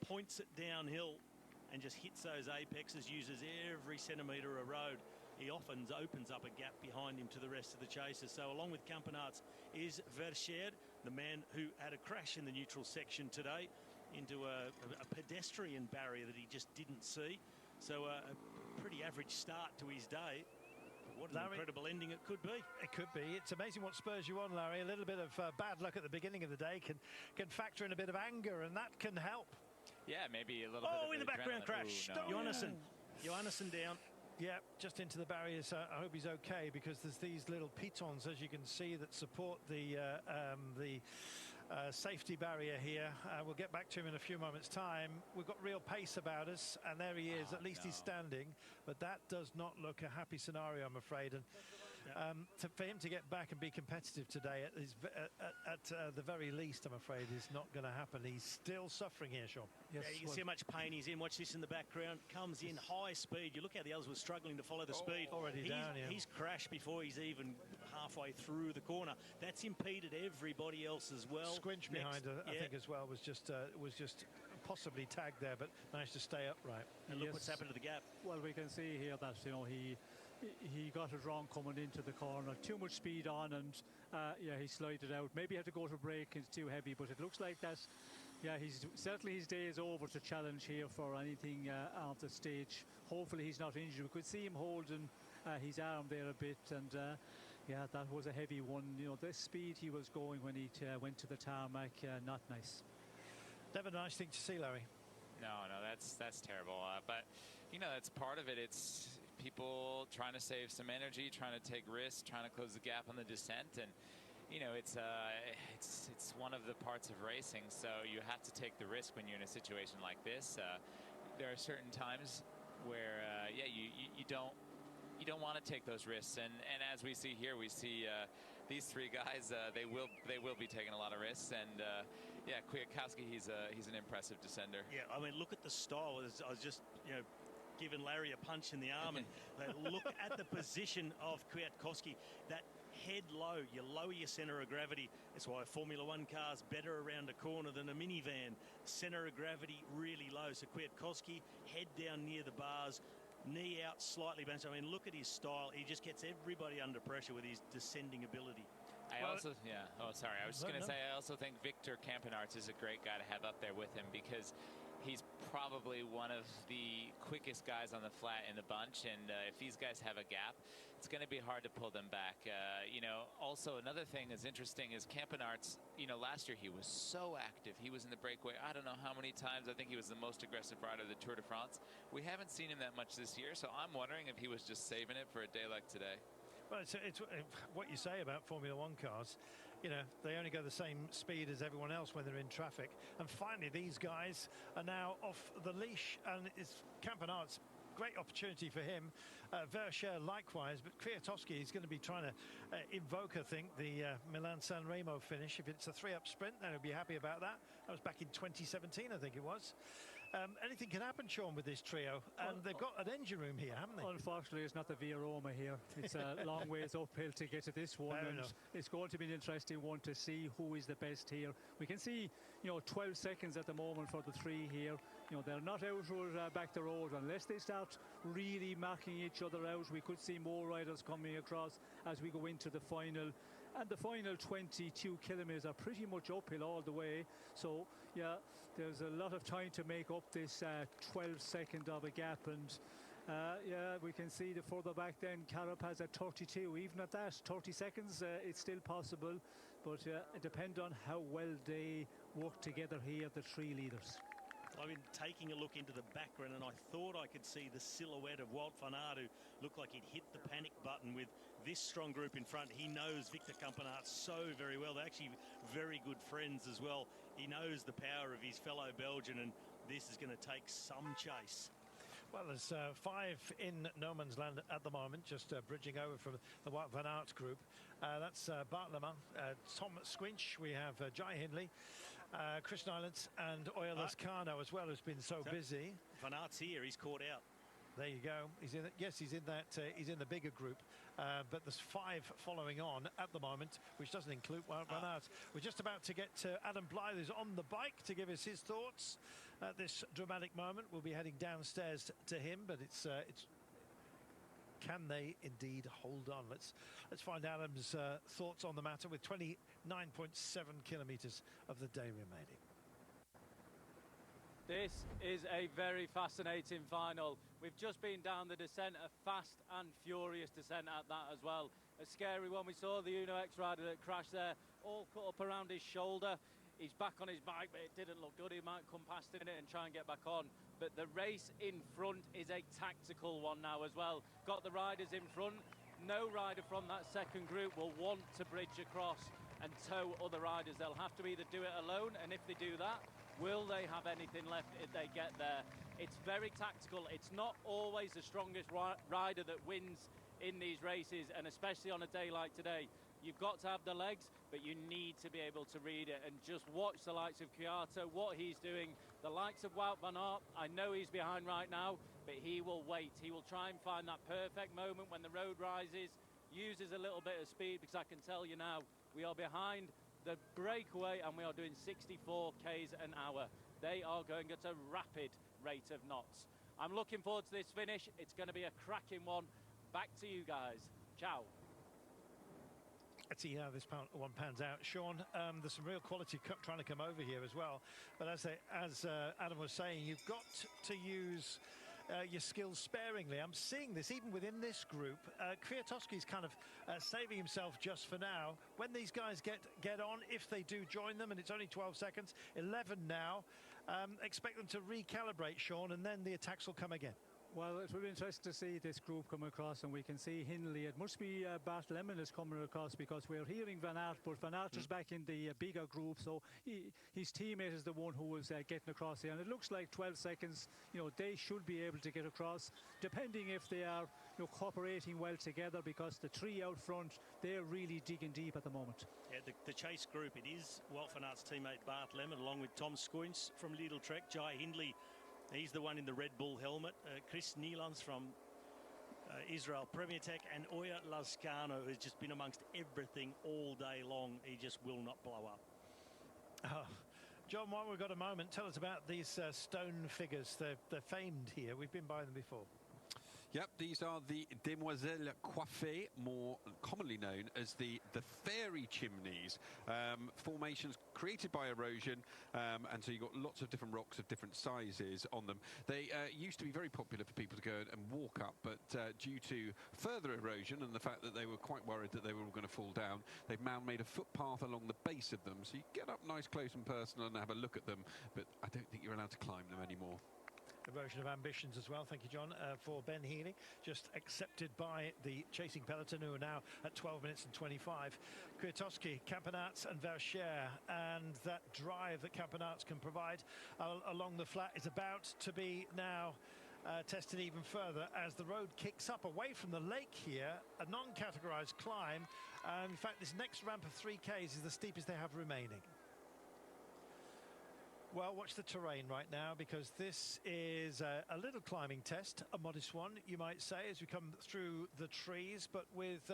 S7: points it downhill and just hits those apexes, uses every centimetre of road, he often opens up a gap behind him to the rest of the chasers. So along with Campenaerts is Verscher, the man who had a crash in the neutral section today. into a pedestrian barrier that he just didn't see. So a pretty average start to his day. What an incredible ending it could be.
S9: It could be. It's amazing what spurs you on, Larry. A little bit of bad luck at the beginning of the day can factor in a bit of anger, and that can help.
S10: Yeah, maybe a little bit of
S7: in the background crash.
S10: Ooh, no.
S7: Johannesson down.
S9: Yeah, just into the barriers. I hope he's okay, because there's these little pitons, as you can see, that support the safety barrier here. We'll get back to him in a few moments' time. We've got real pace about us, and there he is. At least he's standing, but that does not look a happy scenario, I'm afraid. And for him to get back and be competitive today, at the very least, I'm afraid, is not going to happen. He's still suffering here, Sean.
S7: Yes, yeah, you can see how much pain he's in. Watch this in the background. Comes in high speed. You look how the others were struggling to follow the speed.
S9: Already down, yeah.
S7: He's crashed before he's even halfway through the corner. That's impeded everybody else as well.
S9: Squinch behind, I think, as well, was just possibly tagged there, but managed to stay upright.
S7: And look what's happened to the gap.
S5: Well, we can see here that he got it wrong coming into the corner. Too much speed on, and yeah, he slided out. Maybe he had to go to break. It's too heavy, but it looks like that. Yeah, certainly his day is over to challenge here for anything off the stage. Hopefully he's not injured. We could see him holding his arm there a bit, and yeah, that was a heavy one. You know, the speed he was going when he went to the tarmac, not nice.
S9: Never a nice thing to see, Larry.
S10: No, that's terrible. But you know, that's part of it. It's people trying to save some energy, trying to take risks, trying to close the gap on the descent, and you know, it's one of the parts of racing. So you have to take the risk when you're in a situation like this. There are certain times where yeah, you don't want to take those risks, and as we see here, we see these three guys. They will be taking a lot of risks, and yeah, Kwiatkowski, he's an impressive descender.
S7: Yeah, I mean, look at the style. I was just, you know, giving Larry a punch in the arm, and look at the position of Kwiatkowski. That head low, you lower your centre of gravity. That's why a Formula One car's better around a corner than a minivan. Centre of gravity really low. So Kwiatkowski, head down near the bars, knee out slightly bent. I mean, look at his style. He just gets everybody under pressure with his descending ability.
S10: I also was going to say, I also think Victor Campenarts is a great guy to have up there with him, because he's probably one of the quickest guys on the flat in the bunch, and if these guys have a gap, it's going to be hard to pull them back. You know, also another thing that's interesting is Campenarts, you know, last year he was so active. He was in the breakaway I don't know how many times. I think he was the most aggressive rider of the Tour de France. We haven't seen him that much this year, so I'm wondering if he was just saving it for a day like today.
S9: Well, it's what you say about Formula One cars. You know, they only go the same speed as everyone else when they're in traffic. And finally, these guys are now off the leash, and it's Campenarts. Great opportunity for him. Verscher likewise, but Kwiatkowski is going to be trying to invoke, I think, the Milan-San Remo finish. If it's a 3-up sprint, then he'll be happy about that. That was back in 2017, I think it was. Anything can happen, Sean, with this trio, and they've got an engine room here, haven't they?
S5: Unfortunately, it's not the Via Roma here. It's a long ways uphill to get to this one, and it's going to be an interesting one to see who is the best here. We can see, you know, 12 seconds at the moment for the three here. You know, they're not out back the road unless they start really marking each other out. We could see more riders coming across as we go into the final. And the final 22 kilometres are pretty much uphill all the way. So, yeah, there's a lot of time to make up this 12-second of a gap. And, yeah, we can see the further back then, Carap has a 32. Even at that, 30 seconds, it's still possible. But it depends on how well they work together here, the three leaders.
S7: I've been taking a look into the background, and I thought I could see the silhouette of Wout van Aert, who looked like he'd hit the panic button with this strong group in front. He knows Victor Campenarts so very well. They're actually very good friends as well. He knows the power of his fellow Belgian, and this is going to take some chase.
S9: Well, there's 5 in no man's land at the moment, just bridging over from the Wout van Aert group. That's Bart Le Mans, Tom Squinch, we have Jai Hindley, Christian Islands, and Oya Lascano as well, who's been so busy.
S7: Van Aert's here, he's caught out.
S9: There you go. He's in. Yes, he's in that. He's in the bigger group. But there's 5 following on at the moment, which doesn't include Van Aert. We're just about to get to Adam Blythe, who's on the bike, to give us his thoughts at this dramatic moment. We'll be heading downstairs to him, but it's can they indeed hold on? Let's find Adam's thoughts on the matter with 29.7 kilometres of the day remaining.
S8: This is a very fascinating final. We've just been down the descent, a fast and furious descent at that as well. A scary one. We saw the Uno X rider that crashed there, all cut up around his shoulder. He's back on his bike, but it didn't look good. He might come past in it and try and get back on. But the race in front is a tactical one now as well. Got the riders in front. No rider from that second group will want to bridge across and tow other riders. They'll have to either do it alone, and if they do that, will they have anything left if they get there? It's very tactical. It's not always the strongest rider that wins in these races, and especially on a day like today. You've got to have the legs, but you need to be able to read it, and just watch the likes of Kwiato, what he's doing. The likes of Wout van Aert, I know he's behind right now, but he will wait. He will try and find that perfect moment when the road rises, uses a little bit of speed, because I can tell you now, we are behind the breakaway and we are doing 64 k's an hour. They are going at a rapid rate of knots. I'm looking forward to this finish. It's going to be a cracking one. Back to you guys. Ciao.
S9: Let's see how this one pans out. Sean, there's some real quality trying to come over here as well. But as Adam was saying, you've got to use your skills sparingly. I'm seeing this even within this group. Kwiatkowski's kind of saving himself just for now. When these guys get on, if they do join them, and it's only 12 seconds, 11 now, expect them to recalibrate, Sean, and then the attacks will come again.
S5: Well, it will be interesting to see this group come across, and we can see Hindley. It must be Bart Lemon is coming across, because we're hearing Van Aert, but Van Aert is back in the bigger group, so his teammate is the one who was getting across here. And it looks like 12 seconds, they should be able to get across, depending if they are cooperating well together, because the three out front, they're really digging deep at the moment.
S7: Yeah, the chase group, it is Wout van Aert's teammate Bart Lemon, along with Tom Skuins from Lidl Trek, Jai Hindley. He's the one in the Red Bull helmet. Chris Nielands from Israel Premier Tech, and Oya Lascano, who's just been amongst everything all day long. He just will not blow up.
S9: John, while we've got a moment, tell us about these stone figures. They're famed here. We've been by them before.
S4: Yep, these are the Demoiselles Coiffées, more commonly known as the fairy chimneys. Formations created by erosion, and so you've got lots of different rocks of different sizes on them. They used to be very popular for people to go and walk up, but due to further erosion and the fact that they were quite worried that they were all going to fall down, they've now made a footpath along the base of them, so you get up nice, close and personal and have a look at them, but I don't think you're allowed to climb them anymore.
S9: Erosion of ambitions as well. Thank you, John, for Ben Healy. Just accepted by the chasing peloton, who are now at 12 minutes and 25. Kwiatkowski, Campenaerts and Verchères, and that drive that Campenaerts can provide along the flat is about to be now tested even further as the road kicks up away from the lake here, a non-categorized climb. And in fact, this next ramp of 3 Ks is the steepest they have remaining. Well, watch the terrain right now, because this is a little climbing test, a modest one, you might say, as we come through the trees. But with,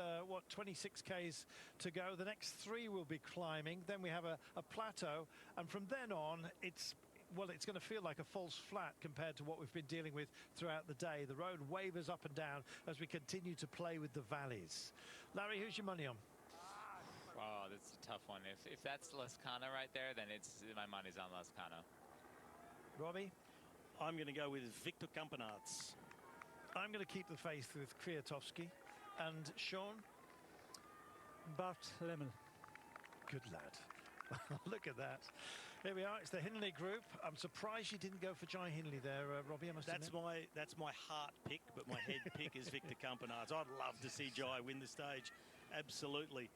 S9: 26 Ks to go, the next 3 will be climbing. Then we have a plateau. And from then on, it's going to feel like a false flat compared to what we've been dealing with throughout the day. The road wavers up and down as we continue to play with the valleys. Larry, who's your money on?
S10: Oh, that's a tough one. If that's Lascano right there, then my money's on Lascano.
S9: Robbie?
S7: I'm going to go with Victor Campenaerts.
S9: I'm going to keep the faith with Kwiatkowski. And Sean?
S5: Bart Lemon.
S9: Good lad. Look at that. Here we are. It's the Hindley group. I'm surprised you didn't go for Jai Hindley there, Robbie. I must admit.
S7: That's my heart pick, but my head pick is Victor Campenaerts. I'd love to see Jai win the stage. Absolutely.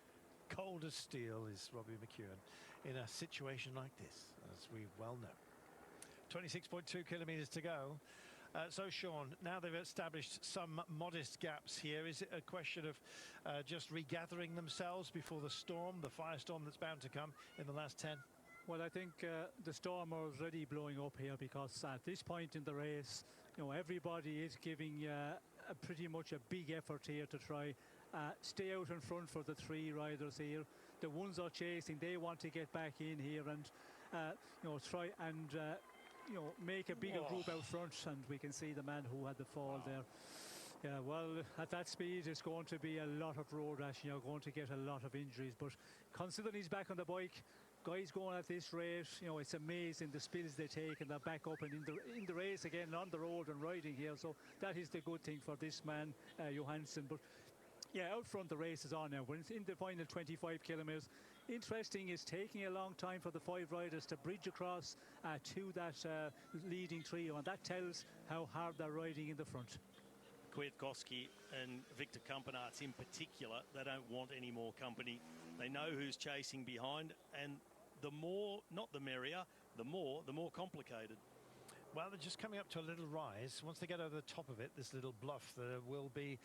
S9: Cold as steel is Robbie McEwen in a situation like this, as we well know. 26.2 kilometres to go. So, Sean, now they've established some modest gaps here. Is it a question of just regathering themselves before the storm, the firestorm that's bound to come in the last 10?
S5: Well, I think the storm is already blowing up here, because at this point in the race, everybody is giving pretty much a big effort here to try stay out in front for the 3 riders here. The ones are chasing, they want to get back in here and try and make a bigger group out front. And we can see the man who had the fall there. Yeah, well, at that speed it's going to be a lot of road rash. Going to get a lot of injuries, but considering he's back on the bike, guys going at this rate, you know, it's amazing the spills they take, and they're back up and in the race again, on the road and riding here. So that is the good thing for this man, Johansson. But yeah, out front the race is on now. We're in the final 25 kilometres. Interesting, it's taking a long time for the 5 riders to bridge across to that leading trio, and that tells how hard they're riding in the front.
S7: Kwiatkowski and Victor Kampenarts in particular, they don't want any more company. They know who's chasing behind, and the more, not the merrier, the more complicated.
S9: Well, they're just coming up to a little rise. Once they get over the top of it, this little bluff, there will be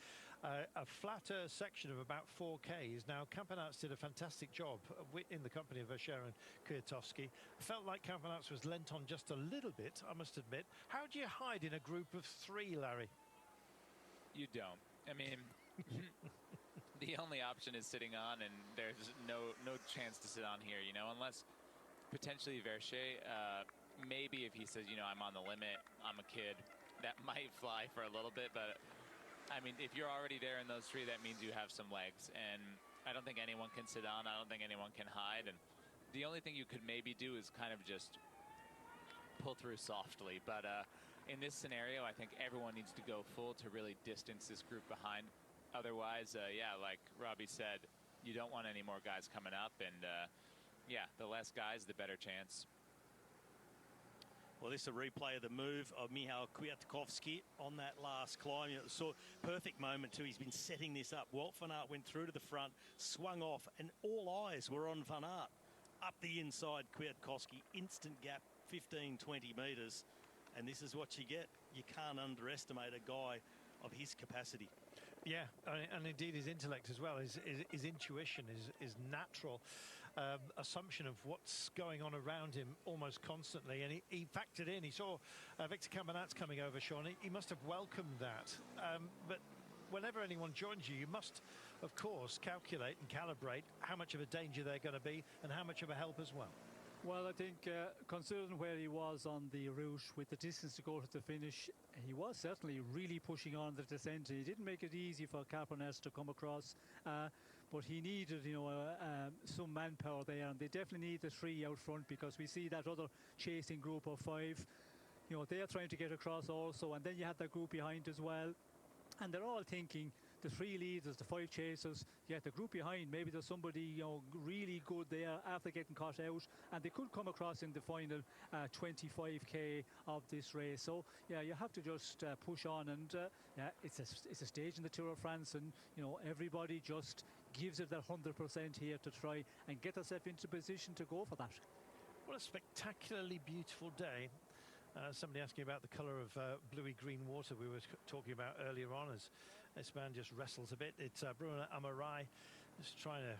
S9: a flatter section of about 4 Ks. Now, Kampenarts did a fantastic job in the company of Versher and Kwiatkowski. Felt like Kampenarts was lent on just a little bit, I must admit. How do you hide in a group of 3, Larry?
S10: You don't. I mean, the only option is sitting on, and there's no chance to sit on here, you know, unless potentially Versher, maybe if he says, you know, I'm on the limit, I'm a kid, that might fly for a little bit. But I mean, if you're already there in those 3, that means you have some legs, and I don't think anyone can sit on. I don't think anyone can hide, and the only thing you could maybe do is kind of just pull through softly. But in this scenario, I think everyone needs to go full to really distance this group behind. Otherwise, yeah, like Robbie said, you don't want any more guys coming up, and yeah, the less guys, the better chance.
S7: Well, this is a replay of the move of Michał Kwiatkowski on that last climb. You know, so perfect moment too. He's been setting this up. Wout van Aert went through to the front, swung off, and all eyes were on van Aert. Up the inside, Kwiatkowski, instant gap, 15, 20 metres. And this is what you get. You can't underestimate a guy of his capacity.
S9: Yeah, and indeed his intellect as well, his intuition, his natural assumption of what's going on around him almost constantly. And he factored in, he saw Victor Kampenarts coming over, Sean. He must have welcomed that. But whenever anyone joins you, you must, of course, calculate and calibrate how much of a danger they're going to be and how much of a help as well.
S5: Well, I think considering where he was on the route with the distance to go to the finish, he was certainly really pushing on the descent. He didn't make it easy for Kampenarts to come across, but he needed, you know, some manpower there, and they definitely need the 3 out front, because we see that other chasing group of 5. You know, they're trying to get across also, and then you have that group behind as well, and they're all thinking, the 3 leaders, the 5 chasers, yet the group behind, maybe there's somebody, you know, really good there after getting caught out, and they could come across in the final 25k of this race. So yeah, you have to just push on, and yeah, it's a stage in the Tour of France, and you know, everybody just gives it their 100% here to try and get themselves into position to go for that.
S9: What a spectacularly beautiful day. Somebody asking about the colour of bluey green water we were talking about earlier on, as this man just wrestles a bit. It's Bruno Amarai just trying to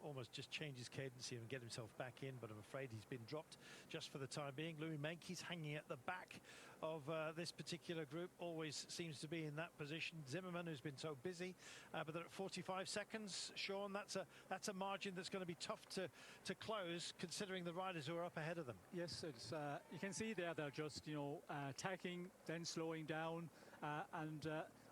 S9: almost just change his cadence here and get himself back in, but I'm afraid he's been dropped just for the time being. Louis Meintjes hanging at the back of this particular group, always seems to be in that position. Zimmerman, who's been so busy, but they're at 45 seconds. Sean, that's a margin that's going to be tough to close, considering the riders who are up ahead of them.
S5: Yes, it's you can see there they're just, you know, attacking, then slowing down, and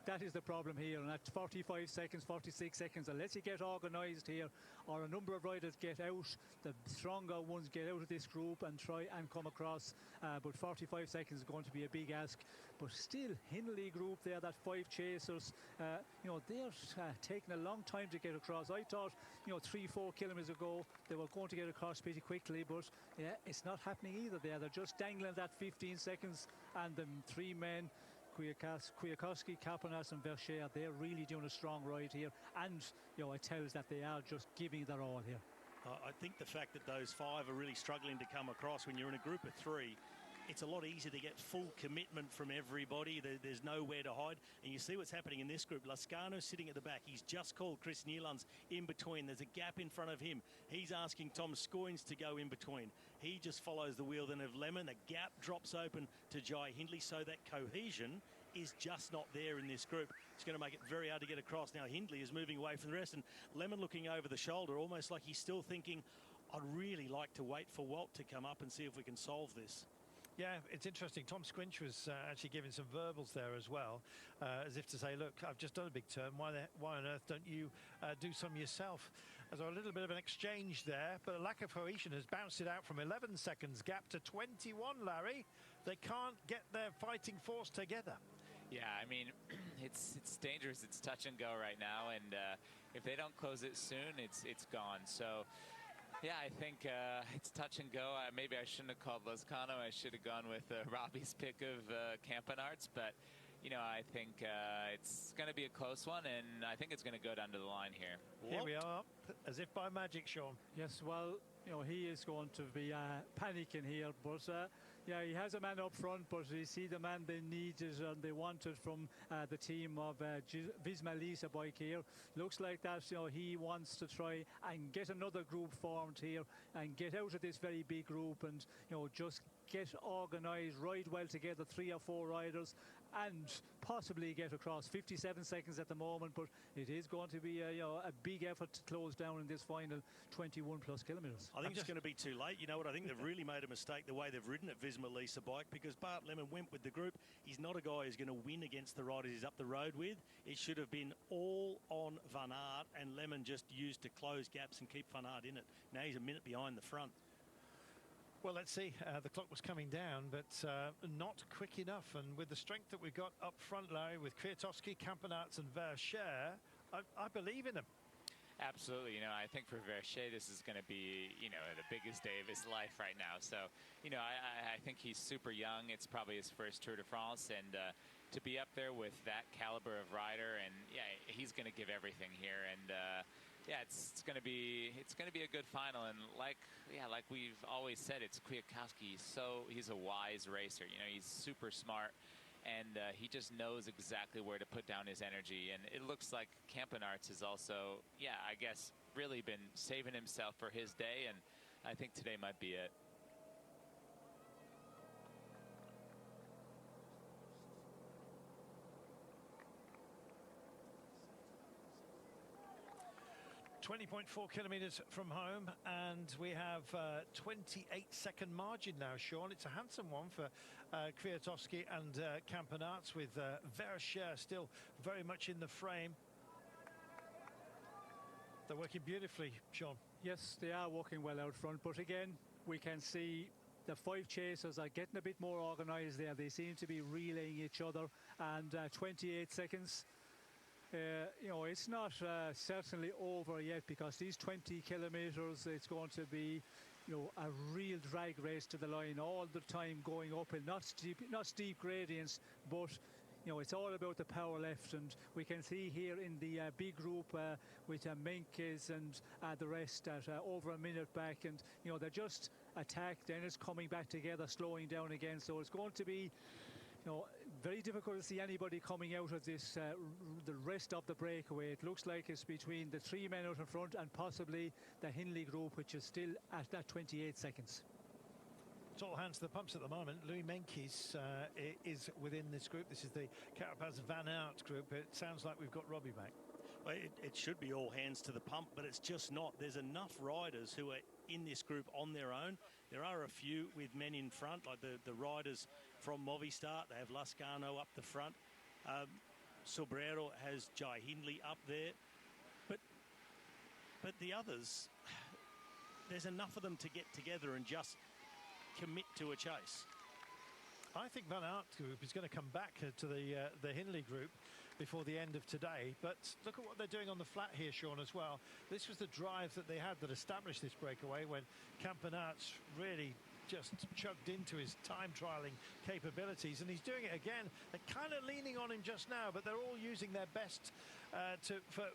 S5: that is the problem here. And at 45 seconds, 46 seconds, unless you get organised here, or a number of riders get out, the stronger ones get out of this group and try and come across. But 45 seconds is going to be a big ask. But still, Hindley group there, that 5 chasers, you know, they're taking a long time to get across. I thought, you know, 3-4 kilometres ago, they were going to get across pretty quickly, but yeah, it's not happening either there. They're just dangling that 15 seconds, and the 3 men, Kwiatkowski, Kampenarts and Versher, they're really doing a strong ride here, and you know, it tells that they are just giving their all here.
S7: I think the fact that those 5 are really struggling to come across, when you're in a group of 3, it's a lot easier to get full commitment from everybody. There's nowhere to hide, and you see what's happening in this group. Lascano sitting at the back. He's just called Chris Nieuwlands in between. There's a gap in front of him. He's asking Tom Scoynes to go in between. He just follows the wheel then of Lemon. The gap drops open to Jai Hindley, so that cohesion is just not there in this group. It's going to make it very hard to get across. Now Hindley is moving away from the rest, and Lemon looking over the shoulder, almost like he's still thinking, I'd really like to wait for Wout to come up and see if we can solve this.
S9: Yeah, it's interesting. Tom Squinch was actually giving some verbals there as well, as if to say, look, I've just done a big turn. Why on earth don't you do some yourself? There's a little bit of an exchange there, but a lack of cohesion has bounced it out from 11 seconds gap to 21, Larry. They can't get their fighting force together.
S10: Yeah, I mean, it's dangerous. It's touch and go right now, and if they don't close it soon, it's gone. So, yeah, I think it's touch and go. Maybe I shouldn't have called Lozcano. I should have gone with Robbie's pick of Campenarts, but you know, I think it's going to be a close one, and I think it's going to go down to the line here.
S9: Here we are, as if by magic, Sean.
S5: Yes, well, you know, he is going to be panicking here, but yeah, he has a man up front, but you see the man they needed and they wanted from the team of Visma Lease bike here. Looks like that, you know, he wants to try and get another group formed here and get out of this very big group and, you know, just get organised, ride well together, 3 or 4 riders, and possibly get across. 57 seconds at the moment, but it is going to be you know, a big effort to close down in this final 21 plus kilometres.
S7: I think it's going to be too late. You know what? I think they've really made a mistake the way they've ridden at Visma Lease bike, because Bart Lemon went with the group. He's not a guy who's going to win against the riders he's up the road with. It should have been all on Van Aert, and Lemon just used to close gaps and keep Van Aert in it. Now he's a minute behind the front.
S9: Well, let's see. The clock was coming down, but not quick enough. And with the strength that we've got up front, Larry, with Kwiatkowski, Campenarts and Verchere, I believe in them.
S10: Absolutely. You know, I think for Verchere, this is going to be, you know, the biggest day of his life right now. So, you know, I think he's super young. It's probably his first Tour de France. And to be up there with that caliber of rider, and, yeah, he's going to give everything here. And, yeah, it's going to be a good final, and like we've always said, it's Kwiatkowski. He's a wise racer. You know, he's super smart, and he just knows exactly where to put down his energy. And it looks like Campenarts is also, yeah, I guess, really been saving himself for his day, and I think today might be it.
S9: 20.4 kilometres from home, and we have 28-second margin now, Sean. It's a handsome one for Kwiatkowski and Campenarts, with Verchere still very much in the frame. They're working beautifully, Sean.
S5: Yes, they are working well out front, but again, we can see the 5 chasers are getting a bit more organised there. They seem to be relaying each other, and 28 seconds. You know, it's not certainly over yet, because these 20 kilometres, it's going to be, you know, a real drag race to the line all the time, going uphill, not steep gradients, but you know, it's all about the power left. And we can see here in the big group with Menkes and the rest at over a minute back, and you know, they're just attacked, then it's coming back together, slowing down again. So it's going to be, you know, very difficult to see anybody coming out of this, the rest of the breakaway. It looks like it's between the 3 men out in front and possibly the Hindley group, which is still at that 28 seconds.
S9: It's all hands to the pumps at the moment. Louis Menkes is within this group. This is the Carapaz Van Aert group. It sounds like we've got Robbie back.
S7: Well, it should be all hands to the pump, but it's just not. There's enough riders who are in this group on their own. There are a few with men in front, like the riders from Movistar. They have Lozcano up the front. Sobrero has Jai Hindley up there. But the others, there's enough of them to get together and just commit to a chase.
S9: I think Van Aert group is going to come back to the Hindley group before the end of today. But look at what they're doing on the flat here, Sean, as well. This was the drive that they had that established this breakaway, when Campenarts really just chugged into his time trialing capabilities, and he's doing it again. They're kind of leaning on him just now, but they're all using their best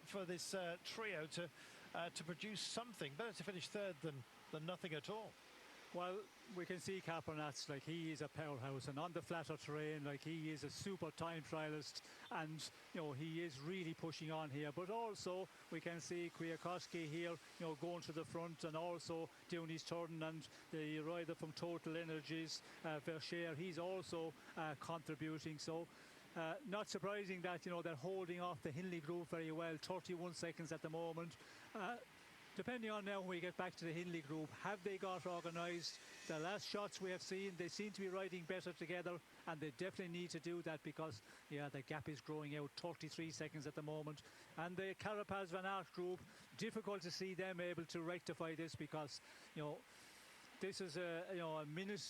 S9: for this trio to produce something. Better to finish third than nothing at all.
S5: Well, we can see Campenarts, like, he is a powerhouse, and on the flatter terrain, like, he is a super time trialist, and you know, he is really pushing on here. But also we can see Kwiatkowski here, you know, going to the front and also doing his turn, and the rider from Total Energies, Verchere, he's also contributing. So not surprising that, you know, they're holding off the Hindley group very well. 31 seconds at the moment. depending on now when we get back to the Hindley group, have they got organised? The last shots we have seen, they seem to be riding better together, and they definitely need to do that because, yeah, the gap is growing out, 33 seconds at the moment. And the Carapaz Van Aert group, difficult to see them able to rectify this because, you know, this is a minute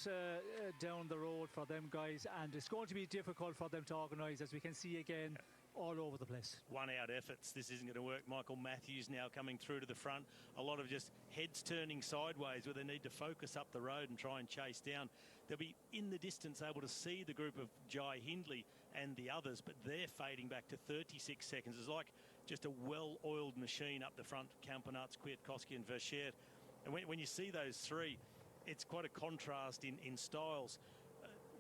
S5: down the road for them guys, and it's going to be difficult for them to organise, as we can see again all over the place.
S7: One-out efforts. This isn't going to work. Michael Matthews now coming through to the front. A lot of just heads turning sideways where they need to focus up the road and try and chase down. They'll be in the distance able to see the group of Jai Hindley and the others, but they're fading back to 36 seconds. It's like just a well-oiled machine up the front. Campenaerts, Kwiatkowski and Verschaert. And when you see those three, it's quite a contrast in styles.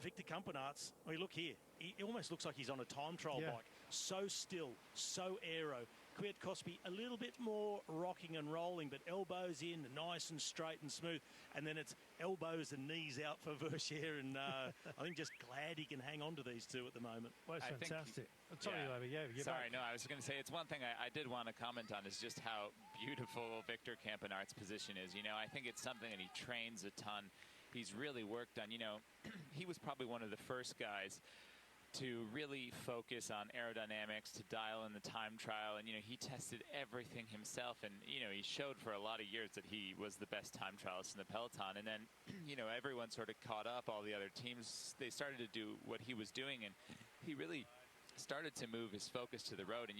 S7: Victor Campenaerts, I mean, look here. He almost looks like he's on a time trial bike. So still, so aero. Kwiatkowski a little bit more rocking and rolling, but elbows in, nice and straight and smooth. And then it's elbows and knees out for Verschaert. And I think just glad he can hang on to these two at the moment.
S9: Well, it's fantastic. Sorry, you're
S10: Sorry,
S9: back.
S10: no, I was going to say, it's one thing I did want to comment on is just how beautiful Victor Campenaerts' position is. You know, I think it's something that he trains a ton. He's really worked on, you know, he was probably one of the first guys to really focus on aerodynamics, to dial in the time trial, and, you know, he tested everything himself, and, you know, he showed for a lot of years that he was the best time trialist in the peloton, and then, you know, everyone sort of caught up, all the other teams, they started to do what he was doing, and he really started to move his focus to the road, and